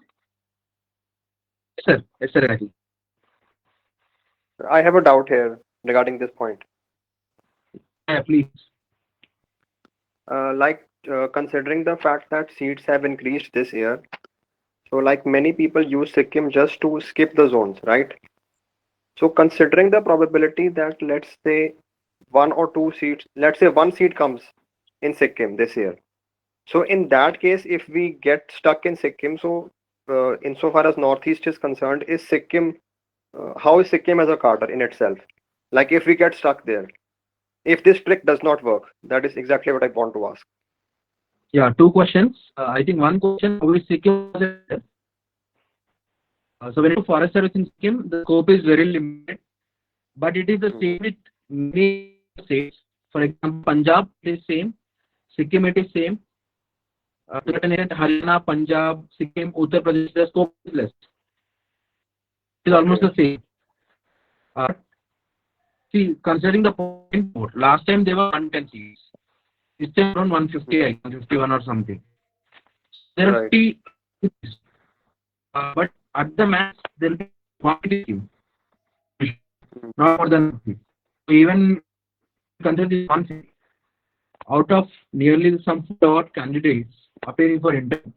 Yes, sir. Yes, sir. Exactly. I have a doubt here regarding this point. Yeah, please. Considering the fact that seats have increased this year, so like many people use Sikkim just to skip the zones, right? So considering the probability that let's say one or two seats, let's say one seat comes in Sikkim this year. So in that case, if we get stuck in Sikkim, so insofar as Northeast is concerned, is Sikkim, how is Sikkim as a cadre in itself? Like if we get stuck there, if this trick does not work, that is exactly what I want to ask. Yeah, two questions. I think one question, how is Sikkim? So when you do forest service in Sikkim, the scope is very limited, but it is the same with many states. For example, Punjab it is same, Sikkim it is same. Haryana, Punjab, Sikkim, Uttar Pradesh, the scope is less. It is almost the same. See, considering the point four, last time they were 110 seats. This time around 150, 151 or something. There are 50 seats. But at the max, there will be quantity scheme. Not more than 50. So even consider this one seat. Out of nearly some 4 candidates appearing for interview,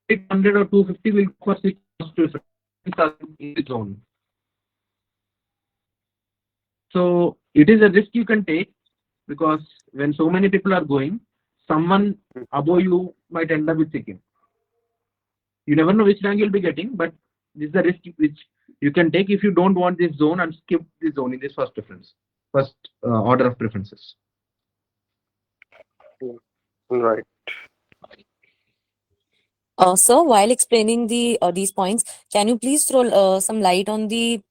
800 or 250 will go for 6 in the zone. So it is a risk you can take, because when so many people are going, someone above you might end up with Sikkim. You never know which rank you'll be getting, but this is the risk which you can take if you don't want this zone and skip this zone in this first preference, first order of preferences. Right. Sir, while explaining these points, can you please throw some light on the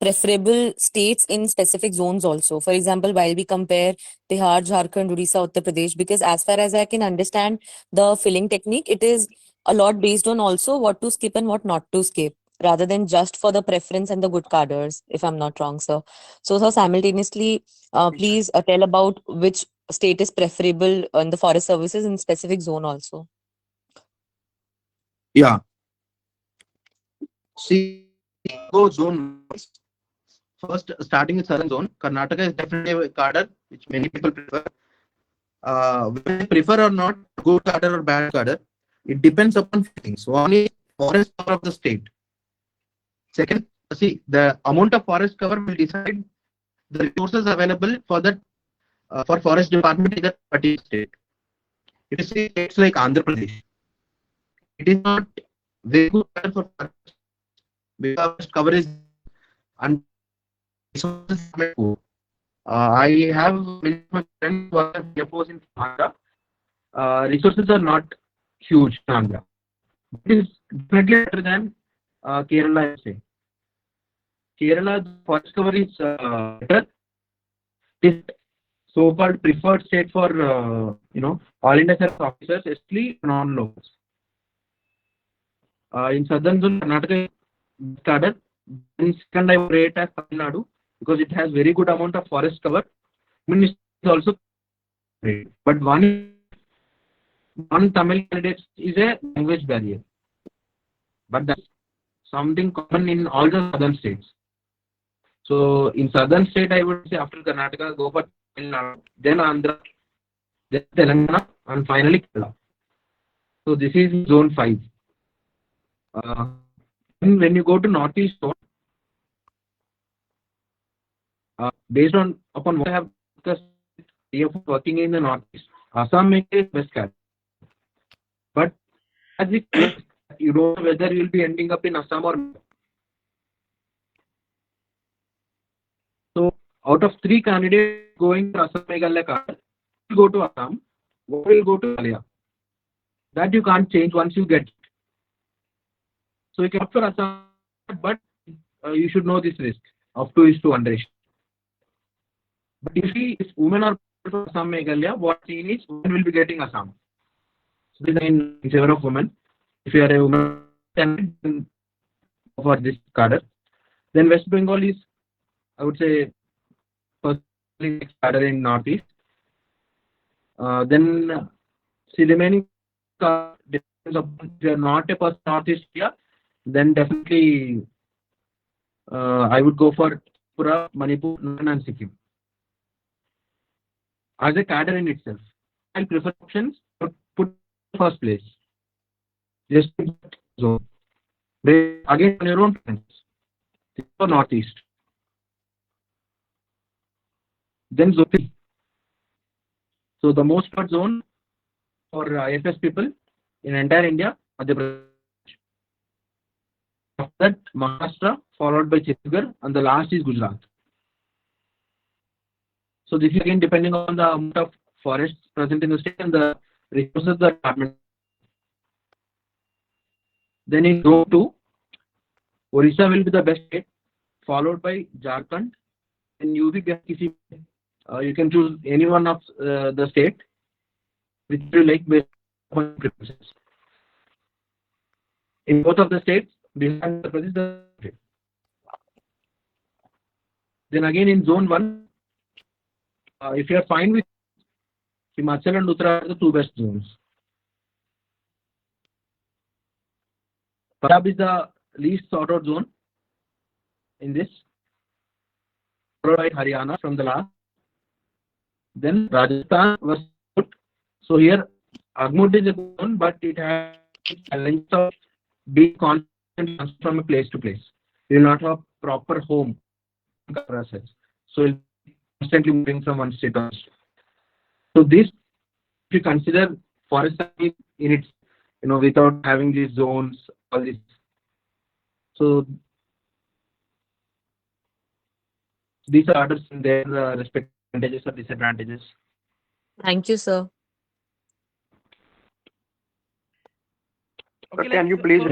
preferable states in specific zones also. For example, while we compare Bihar, Jharkhand, Odisha, Uttar Pradesh, because as far as I can understand the filling technique, it is a lot based on also what to skip and what not to skip, rather than just for the preference and the good carders, if I'm not wrong, sir. So, sir, simultaneously, please tell about which state is preferable in the forest services in specific zone also. Yeah. See, go zone wise. First, starting with southern zone, Karnataka is definitely a cadre which many people prefer. Whether they prefer or not, good cadre or bad cadre, it depends upon few things. One is forest cover of the state. Second, see, the amount of forest cover will decide the resources available for that for forest department in that particular state. It is states like Andhra Pradesh. It is not very good for forest because cover is and resources are poor. I have many of my friends who are CFOs in Andhra. Resources are not huge in Andhra. It is definitely better than Kerala, I would say. Kerala, the forest cover is better. It is so-called preferred state for all India service officers, especially non-locals. In southern zone, Karnataka is cadre. In second, I would rate as Tamil Nadu because it has very good amount of forest cover. Ministry is also great, but one Tamil candidates is a language barrier. But that's something common in all the southern states. So in southern state, I would say after Karnataka, go for Tamil Nadu, then Andhra, then Telangana, and finally Kerala. So this is zone 5. When you go to northeast zone, based on upon what I have discussed, working in the northeast, Assam makes it best cat. But as you don't know whether you'll be ending up in Assam or not. So out of 3 candidates going to Assam Meghalaya card, will go to Assam, one will go to Meghalaya. That you can't change once you get it. So you can opt for Assam, but you should know this risk of 2:1 ratio. But usually, if women are for Assam Meghalaya, what seen is women will be getting Assam. So this is in favor of women. If you are a woman, then for this cadre. Then West Bengal is, I would say, personally next cadre in northeast. Then see remaining depends upon if you are not a person northeast here, then definitely I would go for Tripura, Manipur, Nagaland, and Sikkim. As a cadre in itself, I prefer options, but put first place. Just zone. Again, on your own friends. For northeast. Then zone 3. So the most part zone for IFS people in entire India, Madhya Pradesh. After that, Maharashtra, followed by Chhattisgarh, and the last is Gujarat. So this is again depending on the amount of forests present in the state and the resources of the department. Then in zone 2, Orissa will be the best state, followed by Jharkhand. In UP, you can choose any one of the state which you like based on preferences. In both of the states, Bihar is the state. Then again in zone 1, if you are fine with Himachal and Uttarakhand are the 2 best zones. Punjab is the least sought out zone in this, followed by Haryana from the last. Then Rajasthan was good. So here Agmud is a zone, but it has a challenge of being constant from a place to place. You will not have proper home process. So you'll be constantly moving from one state to another. So this, if you consider forest in its, without having these zones, all this. So these are others in their respective advantages or disadvantages. Thank you, sir. Can you please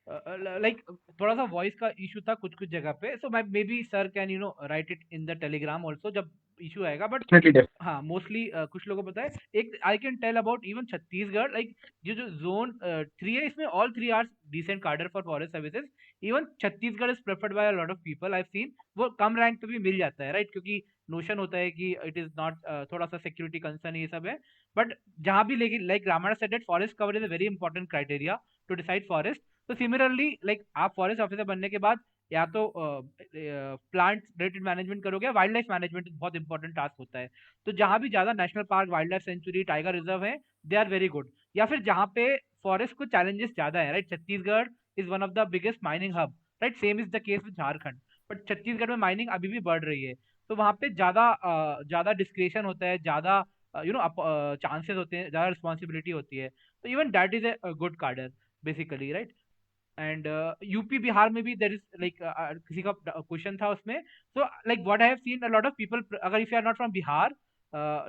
like थोड़ा सा voice का issue था कुछ कुछ जगह पे, so maybe sir can write it in the Telegram also जब issue आएगा, बट Definitely. हाँ मोस्टली कुछ लोगों को पता है। एक I can tell about even Chhattisgarh, like ये जो जोन 3 है इसमें all 3 are decent cadre for forest services. Even Chhattisgarh is preferred by a lot of people I have seen. वो कम रैंक पे भी मिल जाता है, राइट, क्योंकि नोशन होता है कि इट इज नॉट थोड़ा सा सिक्योरिटी कंसर्न ये सब है। बट जहाँ भी, लेकिन like Ramana said that forest cover is a very important criteria to decide forest. तो सिमिलरली लाइक आप फॉरेस्ट ऑफिसर बनने के बाद या तो प्लांट रिलेटेड मैनेजमेंट करोगे, वाइल्ड लाइफ मैनेजमेंट बहुत इंपॉर्टेंट टास्क होता है। तो जहां भी ज्यादा national park, wildlife sanctuary, tiger reserve है, दे आर वेरी गुड। या फिर जहां पे फॉरेस्ट को चैलेंजेस ज्यादा है, right, Chhattisgarh is one of the biggest mining hub, right, same is the case with Jharkhand. But Chhattisgarh में माइनिंग अभी भी बढ़ रही है, तो वहां पे ज्यादा डिस्क्रिशन होता है, ज्यादा चांसेस होते हैं, ज्यादा रिस्पॉन्सिबिलिटी होती है। तो even that is a good cadre basically, right. And UP Bihar में भी देर इज लाइक किसी का क्वेश्चन था उसमें। So like what I have seen a lot of people, अगर if you are not from Bihar,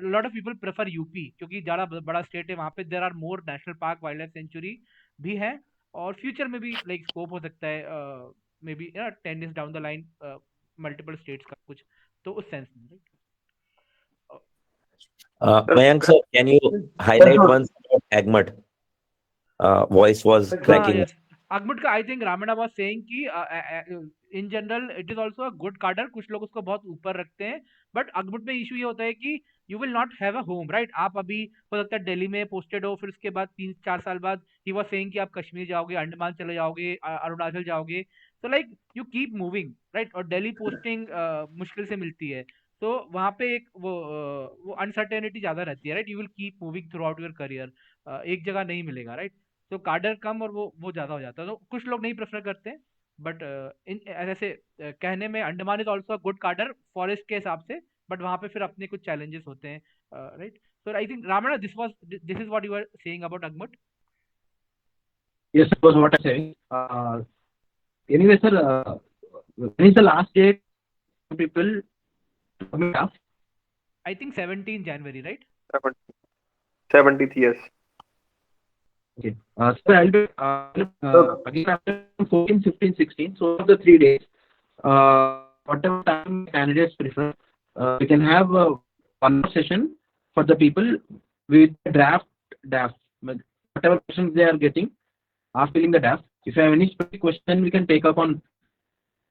lot of people prefer UP, क्योंकि ज्यादा बड़ा स्टेट है, वहाँ पे there are more national park, wildlife sanctuary भी है। और फ्यूचर में भी लाइक स्कोप हो सकता है, may be 10 years down the line, multiple states का कुछ, तो उस सेंस में, right? Mayank sir, can you highlight once about Agmat? Voice was cracking. Yes. Agmut का आई थिंक रामना वाज सेइंग कि in general it is also a good कार्डर। कुछ लोग उसको बहुत ऊपर रखते हैं, बट अगमुट में इशू ये होता है कि you will not have a home, right. आप अभी हो सकता है दिल्ली में पोस्टेड हो, फिर उसके बाद 3-4 साल बाद ही वाज सेइंग कि आप कश्मीर जाओगे, अंडमान चले जाओगे, अरुणाचल जाओगे। तो like you keep moving, right, और दिल्ली पोस्टिंग मुश्किल से मिलती है। तो वहाँ पे एक वो अनसर्टेनिटी ज्यादा रहती है, right. You will keep moving through out your career, एक जगह नहीं मिलेगा, राइट। तो कार्डर कम और वो ज्यादा हो जाता है, तो कुछ लोग नहीं प्रेफर करते हैं। बट इन ऐसे कहने में अंडमान इज ऑल्सो गुड कार्डर फॉरेस्ट के हिसाब से, बट वहां पे फिर अपने कुछ चैलेंजेस होते हैं, right. So I think Ramana, this is what you are saying about argument. Yes, that was what I'm saying. Anyway, sir, when is the last date for people to submit DAF? I think 17 January, right. 70th, yes. Okay. Sir, I'll be again after 14, 15, 16. So of the 3 days, whatever time candidates prefer, we can have one more session for the people with draft DAF. Whatever questions they are getting after filling the DAF. If you have any specific question, we can take up on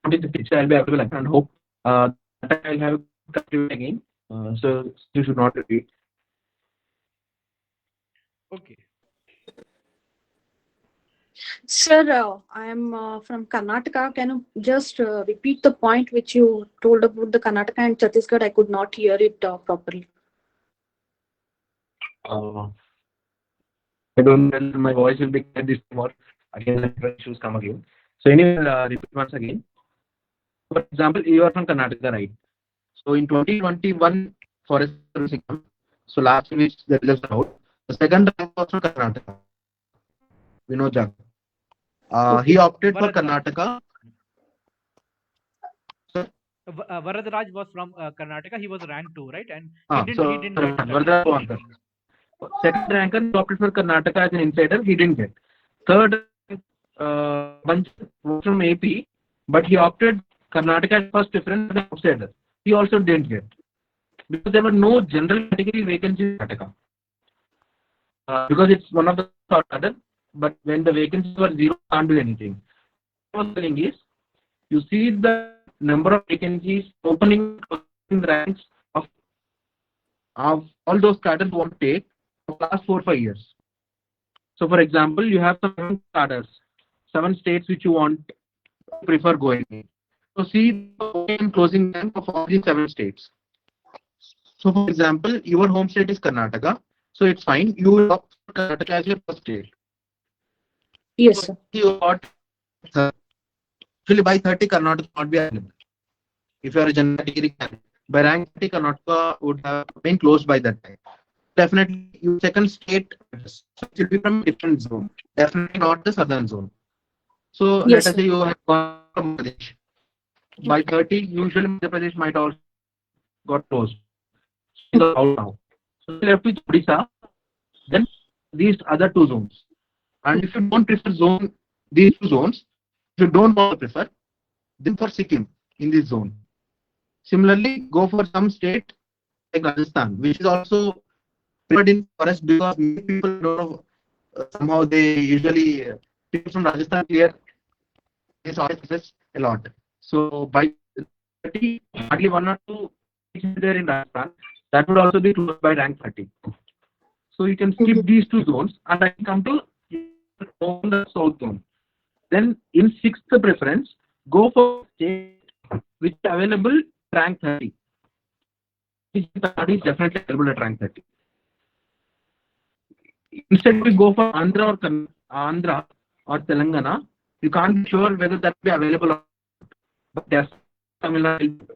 15. I'll be available and hope that I'll have a again. So you should not repeat. Okay. Sir, I am from Karnataka. Can you just repeat the point which you told about the Karnataka and Chhattisgarh? I could not hear it properly. I don't know, my voice will be clear this more. Again, network issues come again. So anyway, I'll repeat once again. For example, you are from Karnataka, right? So in 2021 forest service exam, so last week the results are out. The second rank was from Karnataka, Vinod Jack. He opted for Karnataka. Varadaraj was from Karnataka. He was ranked 2, right? And he didn't get Varadaraj. Second ranker opted for Karnataka as an insider. He didn't get. Third bunch was from AP, but he opted Karnataka as first preference as an outsider. He also didn't get, because there were no general category vacancies in Karnataka. Because it's one of the order, but when the vacancies were 0, can't do anything. What I was telling is, you see the number of vacancies opening in the ranks of all those cadres who want to take for the last 4-5 years. So for example, you have 7 cadres, 7 states which you want to prefer going in. So see the opening and closing rank of all these 7 states. So for example, your home state is Karnataka, so it's fine. You will opt for Karnataka as your first state. Yes, sir. You ought, actually by 30 Karnataka will not be available. If you are a general category candidate, by rank 30 Karnataka would have been closed by that time. Definitely your second state, so it will be from different zone, definitely not the southern zone. So Yes, let us sir. say you have gone from Madhya Pradesh. By 30, usually Madhya Pradesh might also got closed. So now, so left with Odisha, then these other 2 zones. And if you don't prefer zone these two zones. If you don't want to prefer, then for Sikkim in this zone. Similarly, go for some state like Rajasthan, which is also preferred in forest because many people don't know. Somehow they usually people from Rajasthan clear this offices a lot. So by 30, hardly 1 or 2 there in Rajasthan, that would also be close by rank 30. So you can skip these two zones and I can come to the south zone. Then in sixth preference, go for state which is available rank 30. That is definitely available at rank 30. Instead, we go for Andhra or Telangana. You can't be sure whether that will be available or not. But yes, Tamil Nadu.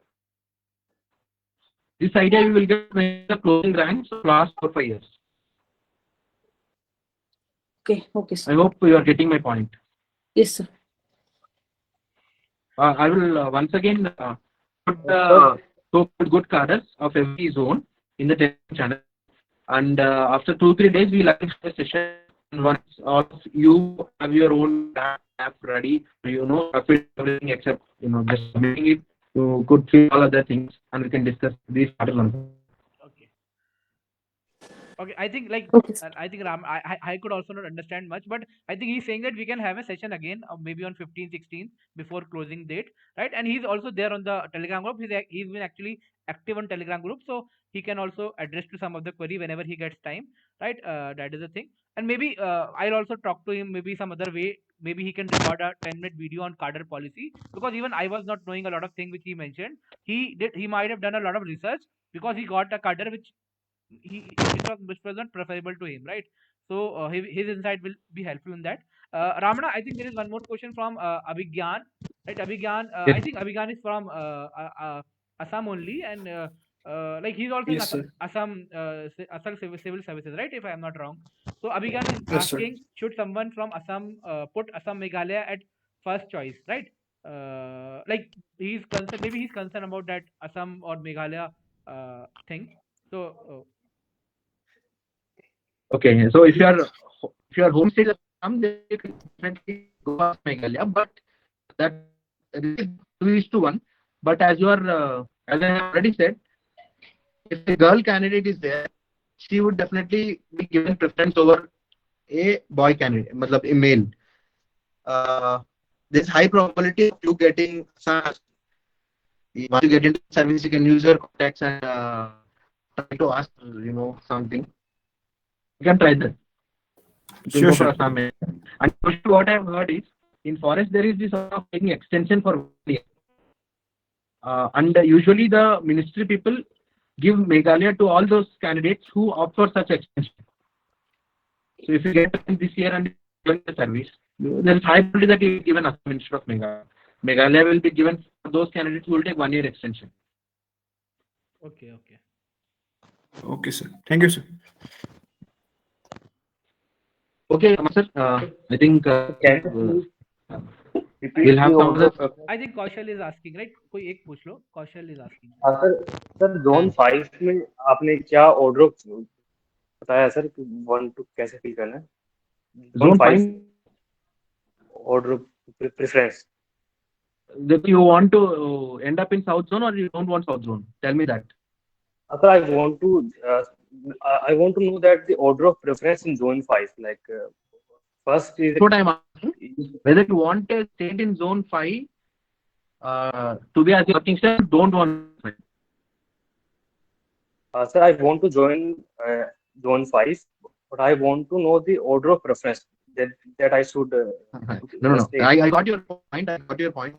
This idea you will get when the closing ranks of last 4-5 years. Okay, sir. I hope you are getting my point. Yes, sir. I will once again put the so-called good cadres of every zone in the Telegram channel. And after 2-3 days, we'll arrange a session. And once all of you have your own app ready, everything except just submitting it. You could fill all other things, and we can discuss these cadres once. Okay, I think I think I could also not understand much, but I think he's saying that we can have a session again, maybe on 15, 16 before closing date, right? And he's also there on the Telegram group. He's been actually active on Telegram group, so he can also address to some of the query whenever he gets time, right? That is the thing. And maybe I'll also talk to him maybe some other way. Maybe he can record a 10-minute video on cadre policy, because even I was not knowing a lot of things which he mentioned. He might have done a lot of research because he got a cadre which was not preferable to him, right? So his insight will be helpful in that. Ramana, I think there is one more question from Abhigyan, right? Abhigyan, Yes. I think Abhigyan is from Assam only, and like he's also Yes, in sir. Assam, Assam civil services, right? If I am not wrong. So Abhigyan is Yes, sir. asking, should someone from Assam put Assam Meghalaya at first choice, right? Like he's concerned, maybe he's concerned about that Assam or Meghalaya thing. So Okay, so if your home state is Assam, then you can definitely go for Meghalaya, but that is 2:1. But as as I have already said, if a girl candidate is there, she would definitely be given preference over a boy candidate, matlab a male. There's high probability of you getting once you get into service, you can use your contacts and try to ask something. You can try that. You can Sure, go for sure. Assam. And what I've heard is in forest there is this sort of taking extension for 1 year. And usually the ministry people give Meghalaya to all those candidates who opt for such extension. So if you get this year and join the service, there is high probability that you will be given Assam instead of Meghalaya. Meghalaya will be given for those candidates who will take 1 year extension. okay. Okay, sir. Thank you, sir. Okay, sir. I think we'll have some other. I think Kaushal is asking, right? कोई एक पूछ लो. Kaushal is asking. हाँ sir John 5 में आपने क्या order बताया sir कि 1 to कैसे फिल करना है? Zone 5 order preference. That you want to end up in South Zone or you don't want South Zone? Tell me that. Sir, I want to know that the order of preference in Zone 5. Like first is what I'm asking. Whether you want a state in Zone 5 to be as a working state, don't want. Sir, I want to join Zone 5, but I want to know the order of preference that I should. No. I got your point.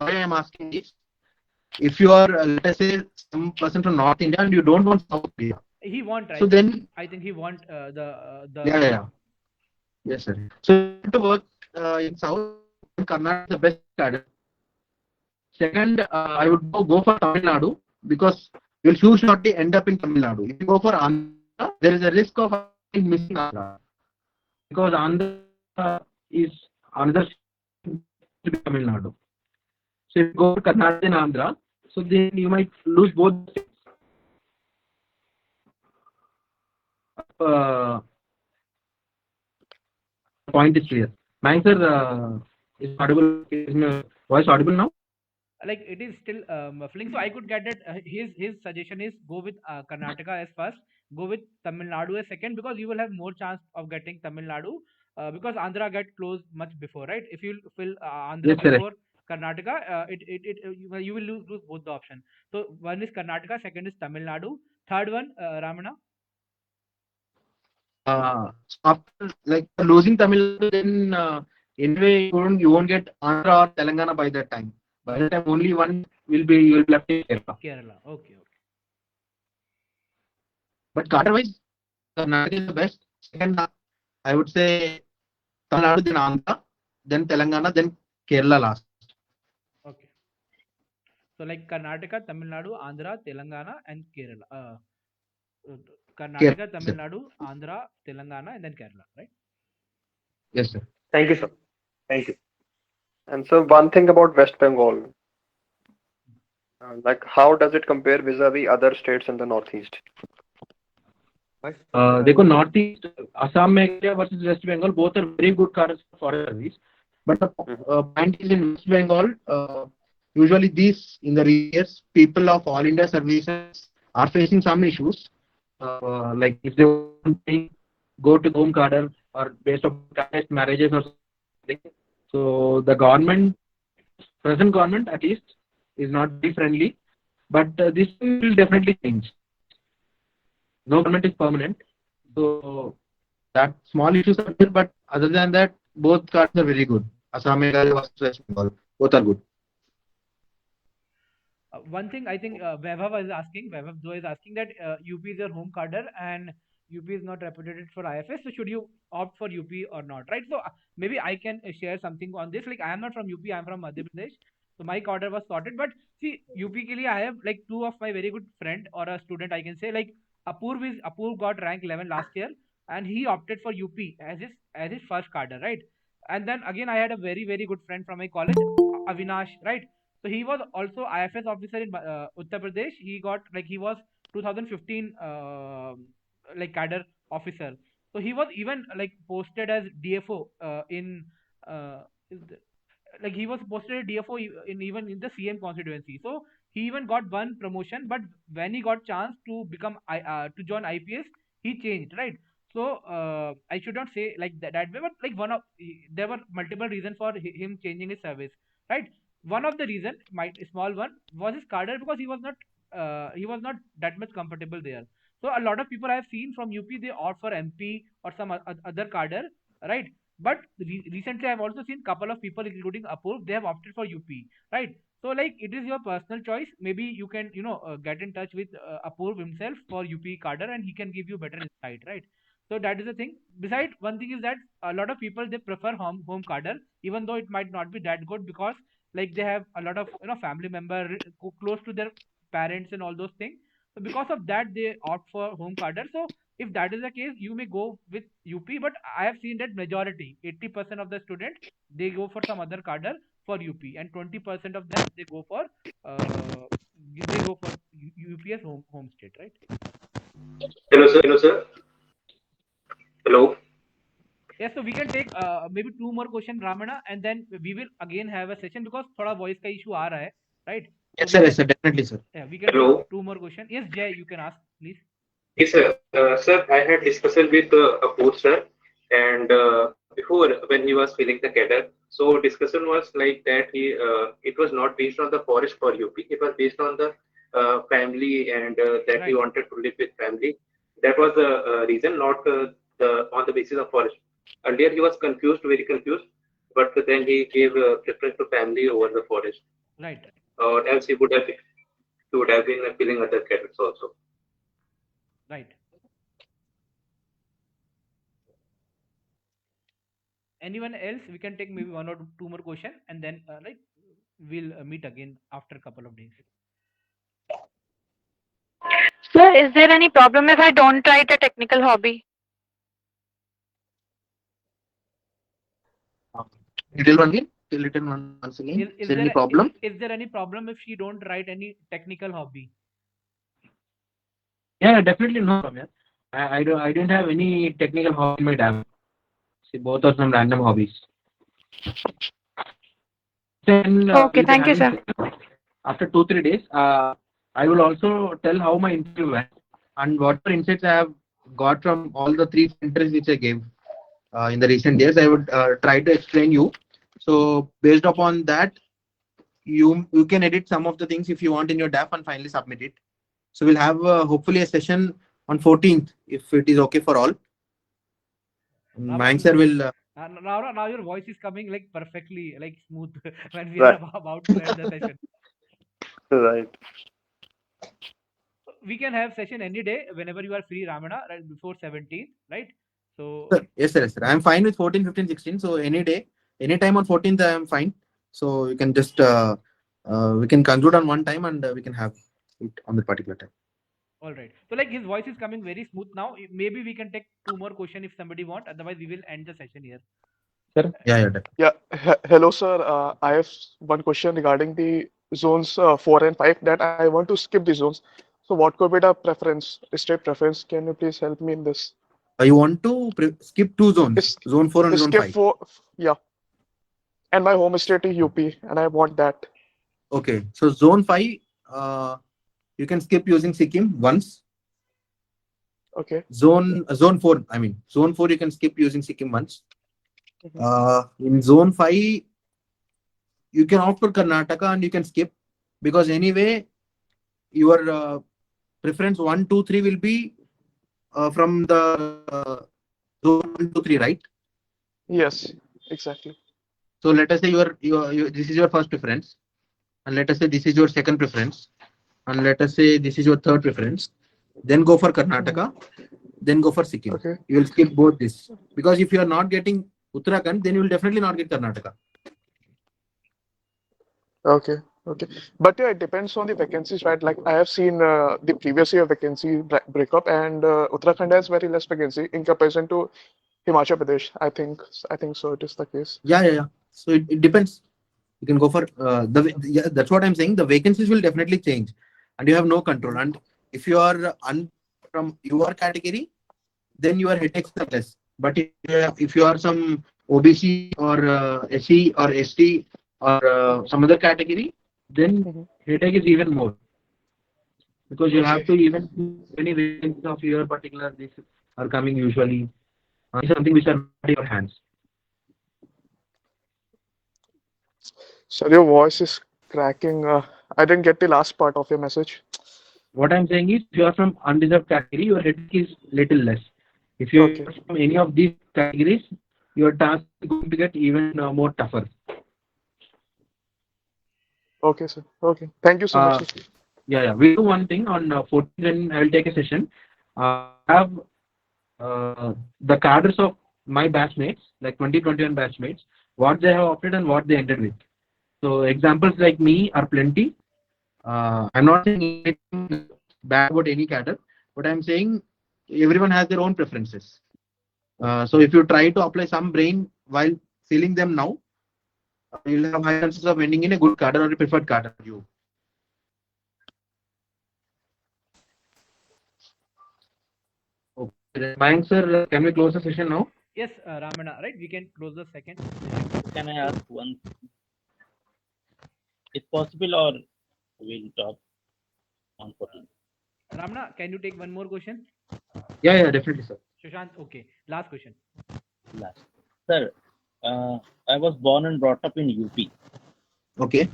Why I am asking is, if you are, let us say, some person from North India and you don't want South India. He want, right? So then, I think he want the. Yeah. Yes, sir. So to work in South Karnataka, the best cadre. Second, I would go for Tamil Nadu because you'll too shortly end up in Tamil Nadu. If you go for Andhra, there is a risk of missing Andhra because Andhra is another state to be Tamil Nadu. So if you go to Karnataka and Andhra, so then you might lose both states. Point is clear. Mayank sir, Is audible? Is my voice audible now? Like it is still muffling, so I could get that his suggestion is go with Karnataka as first, go with Tamil Nadu as second, because you will have more chance of getting Tamil Nadu, because Andhra get closed much before, right? If you fill Andhra Yes, sir. before Karnataka, you will lose both the option. So one is Karnataka, second is Tamil Nadu, third one Ramana. So after like losing Tamil Nadu, then anyway you won't get Andhra or Telangana by that time. By that time only one will be you will be left in Kerala. Kerala, okay. But Carter wise, Karnataka is the best. Second, I would say Tamil Nadu, then Andhra, then Telangana, then Kerala last. Okay. So like Karnataka, Tamil Nadu, Andhra, Telangana, and Kerala. Karnataka, Kerala, Tamil sir. Nadu, Andhra, Telangana, and then Kerala, right? Yes, sir. Thank you, sir. Thank you. And so one thing about West Bengal, like how does it compare vis-a-vis other states in the northeast? देखो north east Assam Meghalaya versus West Bengal, both are very good cadres for forest service. But the point is in West Bengal, usually these in the years people of all India services are facing some issues. Like if they want to go to home cadre or based on caste marriages or something. So the government, present government at least, is not very friendly. But this will definitely change. No government is permanent, so that small issues are there. But other than that, both cards are very good. Assam, Meghalaya versus West Bengal, both are good. One thing I think Vaibhav is asking that UP is your home cadre and UP is not reputed for IFS. So should you opt for UP or not, right? So maybe I can share something on this. Like I am not from UP, I am from Madhya Pradesh. So my cadre was sorted. But see, UP ke liye I have like two of my very good friend or a student, I can say, like Apurv got rank 11 last year and he opted for UP as his first cadre, right? And then again I had a very very good friend from my college, Avinash, right? So he was also IFS officer in Uttar Pradesh. He was 2015 like cadre officer. So he was even like posted as DFO in is the- like he was posted as DFO even in the CM constituency. So he even got one promotion, but when he got chance to become to join IPS, he changed, right? So I should not say like that way, but like there were multiple reasons for him changing his service, right? One of the reason, might small one, was his cadre, because he was not that much comfortable there. So a lot of people I have seen from UP, they opt for MP or some other cadre, right? But recently I've also seen couple of people, including Apurv, they have opted for UP, right? So like it is your personal choice. Maybe you can get in touch with Apurv himself for UP cadre and he can give you better insight, right? So that is the thing. Besides, one thing is that a lot of people, they prefer home cadre, even though it might not be that good, because like they have a lot of family member close to their parents and all those things. So because of that, they opt for home cadre. So if that is the case, you may go with UP. But I have seen that majority, 80% of the student, they go for some other cadre for UP, and 20% of them, they go for UP as home state, right? Hello, sir. Hello, sir. Hello. Yes, so we can take maybe two more questions, Ramana, and then we will again have a session, because thoda voice ka issue aa raha hai, right? So Yes, sir, definitely, sir. yeah, we can Hello. take two more questions. Yes, Jay, you can ask, please. Yes, sir. Sir, I had discussion with Apoor sir, and before when he was filling the cadre, so discussion was like that it was not based on the forest for UP. It was based on the family and that he Right. wanted to live with family. That was the reason, not on the basis of forest. Earlier he was confused, very confused, but then he gave preference to family over the forest. Right. Or else he would have been filling other cadres also. Right. Anyone else? We can take maybe one or two more questions, and then like we'll meet again after a couple of days. Sir, is there any problem if I don't write a technical hobby? Little one once again. Is there any problem? Is there any problem if she don't write any technical hobby? Yeah, definitely no problem. I don't have any technical hobby in my DAF. See, both are some random hobbies. Then Okay, thank you, sir. after 2-3 days, I will also tell how my interview went and whatever insights I have got from all the 3 centers which I gave in the recent days. I would try to explain you. So based upon that, you can edit some of the things if you want in your DAF and finally submit it. So we'll have hopefully a session on 14th if it is okay for all. Mayank sir will. Now your voice is coming like perfectly like smooth when we Right. are about to end the session. Right. We can have session any day whenever you are free, Ramana, right before 17th, right? So Yes, sir. I'm fine with 14, 15, 16. So any day, anytime on 14th, I am fine. So you can just we can conclude on one time and we can have it on the particular time. all right. So like his voice is coming very smooth now. Maybe we can take 2 more questions if somebody want. Otherwise, we will end the session here. Sir? Yeah. Hello, sir. I have one question regarding the zones 4 and 5 that I want to skip the zones. So, what could be the preference, state preference? Can you please help me in this? You want to skip 2 zones, zone 4 and zone Skip 5. 4, yeah. And my home state is UP, and I want that. Okay. So zone 5, you can skip using Sikkim once. Okay. Zone 4, I mean zone 4, you can skip using Sikkim once. In zone 5, you can opt for Karnataka and you can skip because anyway your preference 1, 2, 3 will be from the zone 1, 2, 3, right? Yes, exactly. So let us say this is your first preference, and let us say this is your second preference, and let us say this is your third preference. Then go for Karnataka, then go for Sikkim. Okay. You will skip both this because if you are not getting Uttarakhand, then you will definitely not get Karnataka. Okay. But it depends on the vacancies, right? Like I have seen the previous year vacancy breakup, and Uttarakhand has very less vacancy in comparison to Himachal Pradesh. I think so. It is the case. Yeah. So it depends. You can go for that's what I'm saying. The vacancies will definitely change, and you have no control. And if you are from your category, then your headaches are less. But if you are some OBC or SC or ST or some other category, then headache is even more because you have to even many vacancies of your particular this are coming usually. Something which are not in your hands. So your voice is cracking. I didn't get the last part of your message. What I'm saying is, if you are from undeserved category, your headache is little less. If you are from any of these categories, your task is going to get even more tougher. Okay, sir. Okay. Thank you so much. Sir. Yeah. We'll do one thing on 14th when I will take a session. I have the cadres of my batchmates, like 2021 batchmates, what they have opted and what they entered with. So examples like me are plenty. I'm not saying anything bad about any cadre, but I'm saying everyone has their own preferences. So if you try to apply some brain while filling them now, you'll have high chances of ending in a good cadre or a preferred cadre. Okay. Mayank sir, can we close the session now? Yes, Ramana, right? We can close the second. Can I ask one? It's possible, or we'll talk on 14. Ramana, can you take one more question? Yeah, definitely, sir. Sushant, okay. Last question. Sir, I was born and brought up in UP. Okay.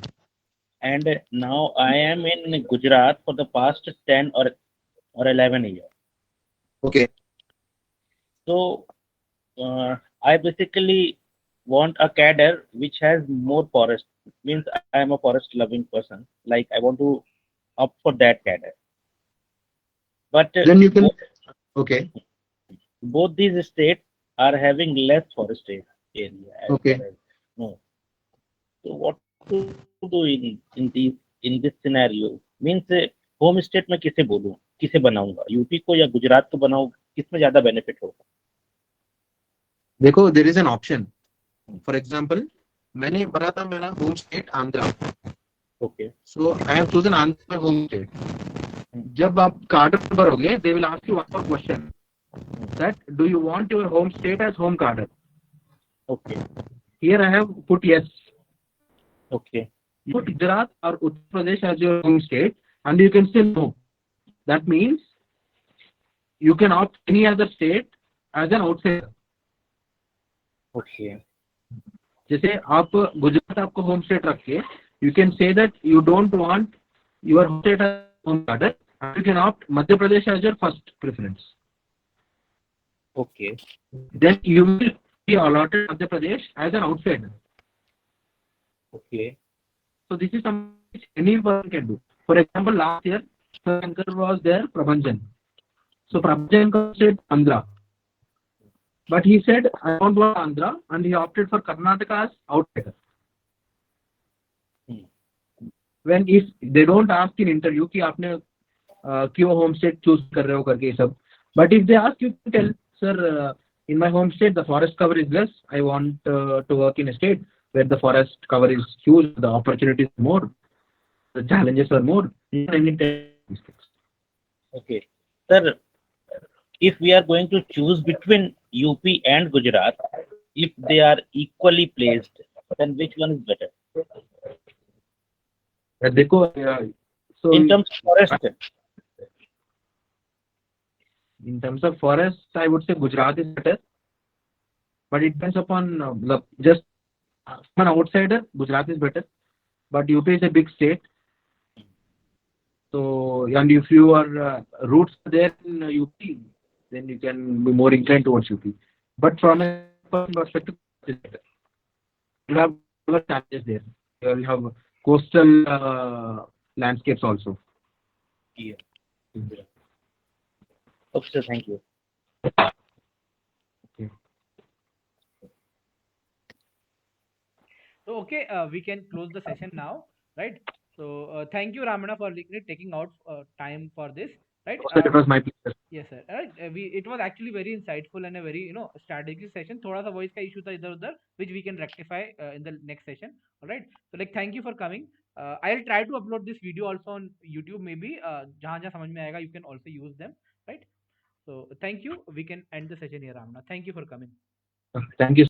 And now I am in Gujarat for the past 10 or 11 years. Okay. So I basically want a cadre which has more forest. Means I am a forest loving person. Like I want to opt for that cadre. But then you can. Okay. Both these states are having less forest area. Okay. No. So what to do in this scenario? Means home state में किसे बोलूं, किसे बनाऊंगा, UP को या गुजरात को बनाऊं, किसमें ज्यादा बेनिफिट होगा? देखो, there is an option. For example, मैंने बना था मेरा home state Andhra. Okay. So I have chosen Andhra home state. जब आप card भरोगे, they will ask you one more question. That do you want your home state as home card? Okay. Here I have put yes. Okay. You put Gujarat or Uttar Pradesh as your home state, and you can still no. That means you can opt any other state as an outsider. Okay. जैसे आप गुजरात आपको home state रखिए, you can say that you don't want your home state as home starter, and you can opt Madhya Pradesh as your first preference. Okay. Then you will be allotted Madhya Pradesh as an outsider. Okay. So this is something which anyone can do. For example, last year, Shankar was there, Prabhanjan. So Prabhanjan said Andhra. But he said, I don't want Andhra, and he opted for Karnataka as outsider. When if they don't ask in interview कि आपने क्यों home state choose कर रहे हो करके सब, but if they ask you to tell, sir, in my home state the forest cover is less, I want to work in a state where the forest cover is huge, the opportunities are more, the challenges are more. Okay. Sir, if we are going to choose between UP and Gujarat, if they are equally placed, then which one is better? So in terms of forest. In terms of forest, I would say Gujarat is better, but it depends upon just from an outsider, Gujarat is better, but UP is a big state. So, and if your roots are there in UP, then you can be more inclined towards UP. But from a perspective, you have challenges there. You have coastal landscapes also. Yeah. Okay, sir. Thank you. Okay. So okay, we can close the session now, right? So thank you, Ramana, for taking out time for this, right? It was my pleasure. Yes, sir. Right. It was actually very insightful and a very strategic session. थोड़ा सा voice का issue था इधर उधर, which we can rectify in the next session. All right. So like thank you for coming. I'll try to upload this video also on YouTube maybe. जहाँ जहाँ समझ में आएगा, you can also use them, right? So thank you. We can end the session here, Ramana. Thank you for coming. Thank you.